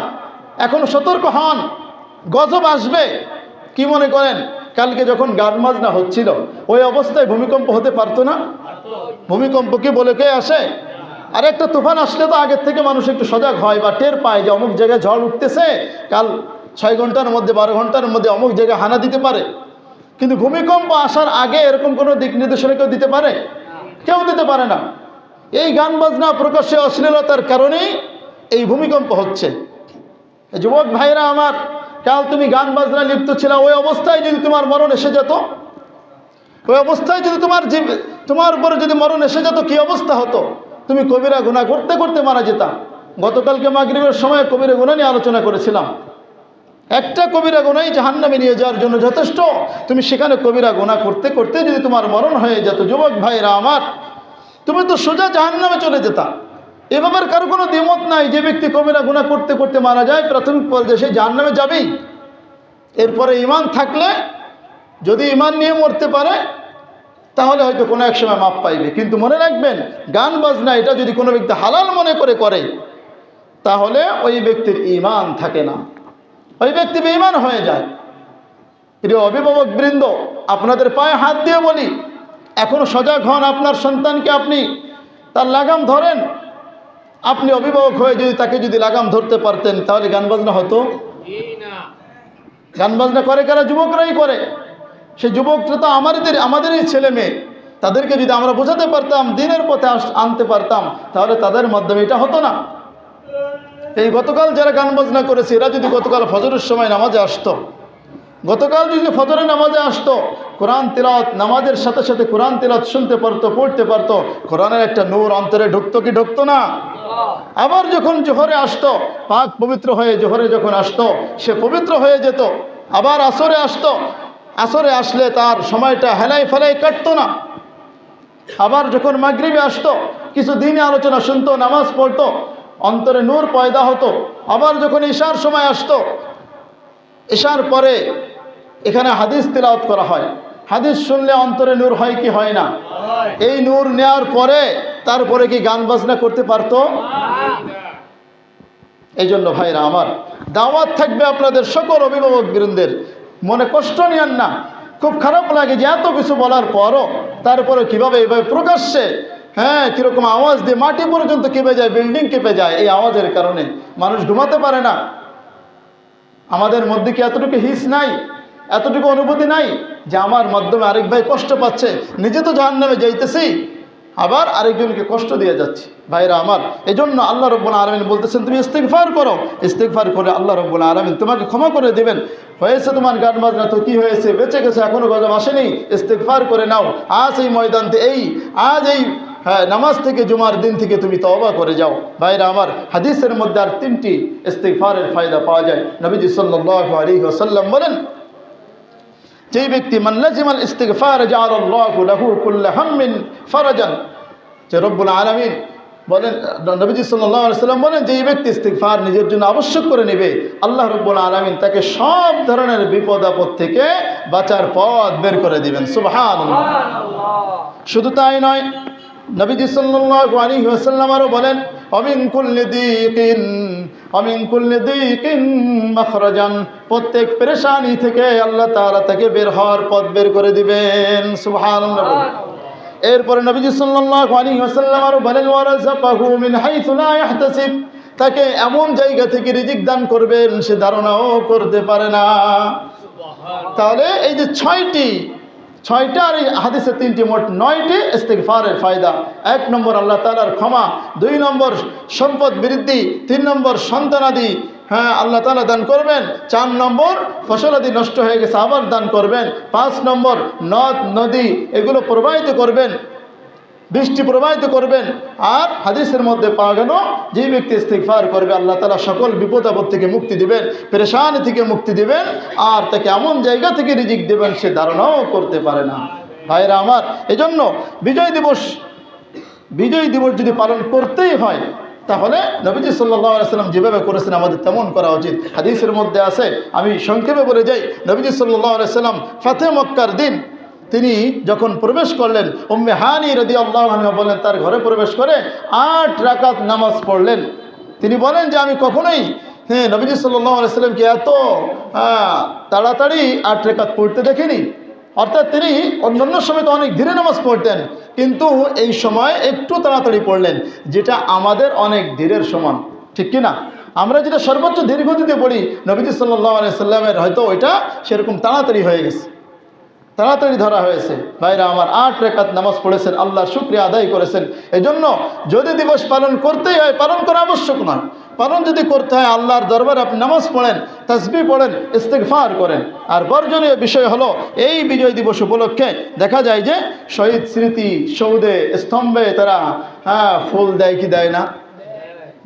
এখন সতর্ক হন, গজব আসবে। কি মনে করেন কালকে যখন গান বাজনা হচ্ছিল, ওই অবস্থায় ভূমিকম্প হতে পারতো না? ভূমিকম্প কি বলে কে আসে? আর একটা তুফান আসলে তো আগের থেকে মানুষ একটু সজাগ হয় বা টের পায় যে অমুক জায়গায় ঝড় উঠতেছে, কাল 6 ঘন্টার মধ্যে 12 ঘন্টার মধ্যে অমুক জায়গায় হানা দিতে পারে। কিন্তু ভূমিকম্প আসার আগে এরকম কোনো দিক নির্দেশনা কেউ দিতে পারে? কেউ দিতে পারে না। এই গান বাজনা প্রকাশ্যে অশ্লীলতার কারণেই এই ভূমিকম্প হচ্ছে। যুবক ভাইরা আমার, কাল তুমি গান বাজনা লিপ্ত ছিল, ওই অবস্থায় যদি তোমার মরণ এসে যেত, ওই অবস্থায় যদি তোমার উপরে যদি মরণ এসে যেত, কি অবস্থা হতো? তুমি কবিরা গুনাহ করতে করতে মারা যেতা। গতকালকে মাগরিবের সময় কবিরা গুনাহ নিয়ে আলোচনা করেছিলাম। একটা কবিরা গুনাহই জাহান্নামে নিয়ে যাওয়ার জন্য যথেষ্ট। তুমি সেখানে কবিরা গুনাহ করতে করতে যদি তোমার মরণ হয়ে যেত, যুবক ভাইরা আমার, তুমি তো সোজা জাহান্নামে চলে যেতা। এ ব্যাপারে কারো কোনো দ্বিমত নাই। যে ব্যক্তি কবিরা গুনাহ করতে করতে মারা যায় প্রাথমিক পর্যায়ে সে জাহান্নামে যাবেই। এরপরে ঈমান থাকলে যদি ঈমান নিয়ে মরতে পারে তাহলে হয়তো কোনো এক সময় মাপ পাইবে। কিন্তু মনে রাখবেন, গান বাজনা এটা যদি কোনো ব্যক্তি হালাল মনে করে তাহলে ওই ব্যক্তির ঈমান থাকে না, ওই ব্যক্তি বেঈমান হয়ে যায়। প্রিয় অভিভাবক বৃন্দ, আপনাদের পায়ে হাত দিয়ে বলি, এখনো সজাগ হন। আপনার সন্তানকে আপনি তার লাগাম ধরেন। আপনি অভিভাবক হয়ে যদি তাকে যদি লাগাম ধরতে পারতেন তাহলে গান বাজনা হতো গান বাজনা করে কারা? যুবকরাই করে। সেই যুবকরা তো আমাদেরই ছেলে মেয়ে। তাদেরকে যদি আমরা বোঝাতে পারতাম, দিনের পথে আনতে পারতাম, তাহলে তাদের মাধ্যমে এটা হতো না। এই গতকাল যারা গান বাজনা করেছে এরা যদি গতকাল ফজরের সময় নামাজে আসতো, গতকাল যদি ফজরের নামাজে আসতো, কোরআন তিলাওয়াত নামাজের সাথে সাথে কোরআন তিলাওয়াত শুনতে পারতো, পড়তে পারতো, কোরআনের একটা নূর অন্তরে ঢুকতো কি ঢুকতো না? আবার যখন জোহরে আসতো, পাক পবিত্র হয়ে জোহরে যখন আসতো সে পবিত্র হয়ে যেত। আবার আসরে আসতো, আসরে আসলে তার সময়টা হেলাই ফেলাই কাটতো না। আবার যখন মাগরিবে আসতো কিছু দিনে আলোচনা শুনতো, নামাজ পড়তো, অন্তরে নূর পয়দা হতো। আবার যখন ঈশার সময় আসতো, ঈশার পরে এখানে হাদিস তিলাওয়াত করা হয়। হাদিস শুনলে অন্তরে নূর হয় কি হয় না? এই নূর নেওয়ার পরে তারপরে কি গান বাজনা করতে পারতো? এই জন্য ভাইরা আমার, দাওয়াত থাকবে আপনাদের সকল অভিভাবক বৃন্দের। মনে কষ্ট নিয়েন না। খুব খারাপ লাগে যে এত কিছু বলার পরও তারপরে কিভাবে এইভাবে প্রকাশ্যে কিরকম আওয়াজ দিয়ে মাটি পর্যন্ত কেঁপে যায়, বিল্ডিং কেঁপে যায়। এই আওয়াজের কারণে মানুষ ঘুমাতে পারে না। আমাদের মধ্যে কি এতটুকু হিস নাই, এতটুকু অনুভূতি নাই যে আমার মাধ্যমে আরেক ভাই কষ্ট পাচ্ছে? নিজে তো জাহান্নামে যাইতেছি, আবার আরেকজনকে কষ্ট দিয়ে যাচ্ছি। ভাইরা আমার, এই জন্য আল্লাহ রাব্বুল আলামিন বলতেছেন তুমি ইস্তিগফার করো। ইস্তিগফার করে আল্লাহ রাব্বুল আলামিন তোমাকে ক্ষমা করে দেবেন। হয়েছে তোমার গান বাজনা তো কি হয়েছে, বেঁচে গেছে, এখনো গজব আসেনি, ইস্তিগফার করে নাও। আজ এই ময়দানতে আজ এই নামাজ থেকে জুমার দিন থেকে তুমি তওবা করে যাও। ভাইরা আমার, হাদিসের মধ্যে আর 3টি ইস্তিগফারের ফায়দা পাওয়া যায়। নবীজি সাল্লাল্লাহু আলাইহি ওয়াসাল্লাম বলেন, যেই ব্যক্তি মান লাজিমাল ইস্তিগফার জাআলাল্লাহু লাহু কুল্লা হাম্মিন ফারাজান, যে রব্বুল আলামিন বলেন, নবীজি সাল্লাল্লাহু আলাইহি ওয়াসাল্লাম বলেন, যেই ব্যক্তি ইস্তিগফার নিজের জন্য আবশ্যক করে নেবে, আল্লাহ রব্বুল আলামিন তাকে সব ধরনের বিপদ আপদ থেকে বাঁচার পথ বের করে দিবেন। সুবহানাল্লাহ। শুধু তাই নয়, নবীজি সাল্লাল্লাহু আলাইহি ওয়াসাল্লাম আরো বলেন, অমিন কুল্লি দীকিন মাখরাজান, প্রত্যেক পেরেশানি থেকে আল্লাহ তাআলা তাকে বের হওয়ার পথ বের করে দিবেন। সুবহানাল্লাহ। এরপরে নবীজি সাল্লাল্লাহু আলাইহি ওয়াসাল্লাম আরো বলেন, ওয়ারাযাকাহু মিন হাইসু লা ইয়াহতাসিব, তাকে এমন জায়গা থেকে রিজিক দান করবেন সে ধারণাও করতে পারে না। তাহলে এই যে ছয়টা আর এই হাদিসে 3টি, মোট 9টি ইস্তিগফারের ফায়দা। 1 নম্বর আল্লাহ তাআলার ক্ষমা, 2 নম্বর সম্পদ বৃদ্ধি, 3 নম্বর সন্তানাদি আল্লাহ তাআলা দান করবেন, 4 নম্বর ফসলাদি নষ্ট হয়ে গেছে আবার দান করবেন, 5 নম্বর নদ নদী এগুলো প্রবাহিত করবেন, বৃষ্টি প্রবাহিত করবেন। আর হাদিসের মধ্যে পাওয়া গেল, যে ব্যক্তি ইস্তিগফার করবে আল্লাহ তাআলা সকল বিপদ আপদ থেকে মুক্তি দিবেন, পেরেশানি থেকে মুক্তি দিবেন, আর তাকে এমন জায়গা থেকে রিজিক দিবেন সে ধারণাও করতে পারে না। ভাইরা আমার, এজন্য বিজয় দিবস যদি পালন করতেই হয় তাহলে নবীজি সাল্লাল্লাহু আলাইহি ওয়াসাল্লাম যেভাবে করেছেন আমাদের তেমন করা উচিত। হাদিসের মধ্যে আছে, আমি সংক্ষেপে বলে যাই, নবীজি সাল্লাল্লাহু আলাইহি ওয়াসাল্লাম ফাতহে মক্কার দিন তিনি যখন প্রবেশ করলেন, উম্মে হানি রাদিয়াল্লাহু আনহা বলেন তার ঘরে প্রবেশ করে 8 রাকাত নামাজ পড়লেন। তিনি বলেন যে আমি কখনোই নবীজি সাল্লাল্লাহু আলাইহি ওয়াসাল্লামকে এত তাড়াতাড়ি 8 রাকাত পড়তে দেখিনি। অর্থাৎ তিনি অন্যান্য সময় তো অনেক ধীরে নামাজ পড়তেন, কিন্তু এই সময় একটু তাড়াতাড়ি পড়লেন, যেটা আমাদের অনেক ধীরের সমান, ঠিক কি না? আমরা যেটা সর্বোচ্চ ধীর গতিতে পড়ি, নবীজি সাল্লাল্লাহু আলাইহি সাল্লামের হয়তো ওইটা সেরকম তাড়াতাড়ি হয়ে গেছে, তাড়াতাড়ি ধরা হয়েছে। ভাইরা আমার, 8 রাকাত নামাজ পড়েছেন, আল্লাহর শুকরিয়া আদায় করেছেন। এজন্য যদি দিবস পালন করতেই হয়, পালন করা আবশ্যক নয়, পালন যদি করতে হয় আল্লাহর দরবারে আপনি নামাজ পড়েন, তাসবিহ পড়েন, ইস্তিগফার করেন। আর বর্জনীয় বিষয় হলো, এই বিজয় দিবস উপলক্ষে দেখা যায় যে শহীদ স্মৃতি সৌধে স্তম্ভে তারা ফুল দেয় কি দেয় না?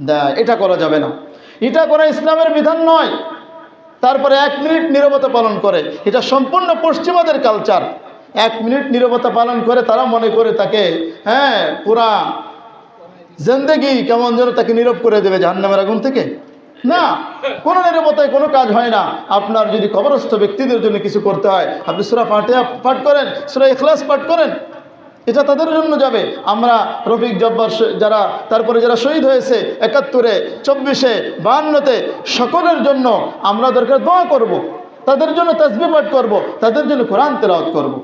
দেয়। এটা করা যাবে না, এটা করা ইসলামের বিধান নয়। তারপরে 1 মিনিট নীরবতা পালন করে, এটা সম্পূর্ণ পশ্চিমাদের কালচার। 1 মিনিট নীরবতা পালন করে তারা মনে করে তাকে পুরা জিন্দেগি কেমন যেন তাকে নীরব করে দেবে জাহান্নামের আগুন থেকে। না, কোনো নীরবতায় কোনো কাজ হয় না। আপনার যদি কবরস্থ ব্যক্তিদের জন্য কিছু করতে হয়, আপনি সূরা ফাতিহা পাঠ করেন, সূরা ইখলাস পাঠ করেন, এটা তাদের জন্য যাবে। আমরা রফিক জব্বার যারা, তারপরে যারা শহীদ হয়েছে 71-এ, 24-এ, 52-তে, সকলের জন্য আমরা দরকার দোয়া করব, তাদের জন্য তাসবিহ পাঠ করব, তাদের জন্য কোরআন তেলাওয়াত করব।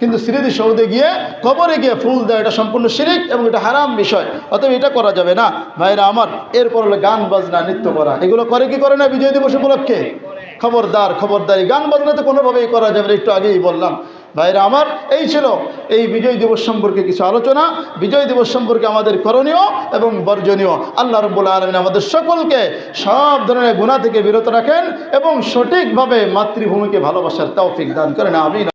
কিন্তু স্মৃতি সৌধে গিয়ে, কবরে গিয়ে ফুল দেয়, এটা সম্পূর্ণ শিরিক এবং এটা হারাম বিষয়। অতএব এটা করা যাবে না ভাইরা আমার। এরপর হলো গান বাজনা, নৃত্য করা, এগুলো করে কি করে না বিজয় দিবস উপলক্ষে? খবরদার, খবরদারি, গান বাজনা তো কোনোভাবেই করা যাবে না, একটু আগেই বললাম। ভাইরা আমার, এই ছিল এই বিজয় দিবস সম্পর্কে কিছু আলোচনা। বিজয় দিবস সম্পর্কে আমাদের করণীয় এবং বর্জনীয়। আল্লাহ রাব্বুল আলামিন আমাদের সকলকে সব ধরনের গুনাহ থেকে বিরত রাখেন এবং সঠিকভাবে মাতৃভূমিকে ভালোবাসার তৌফিক দান করেন। আমিন।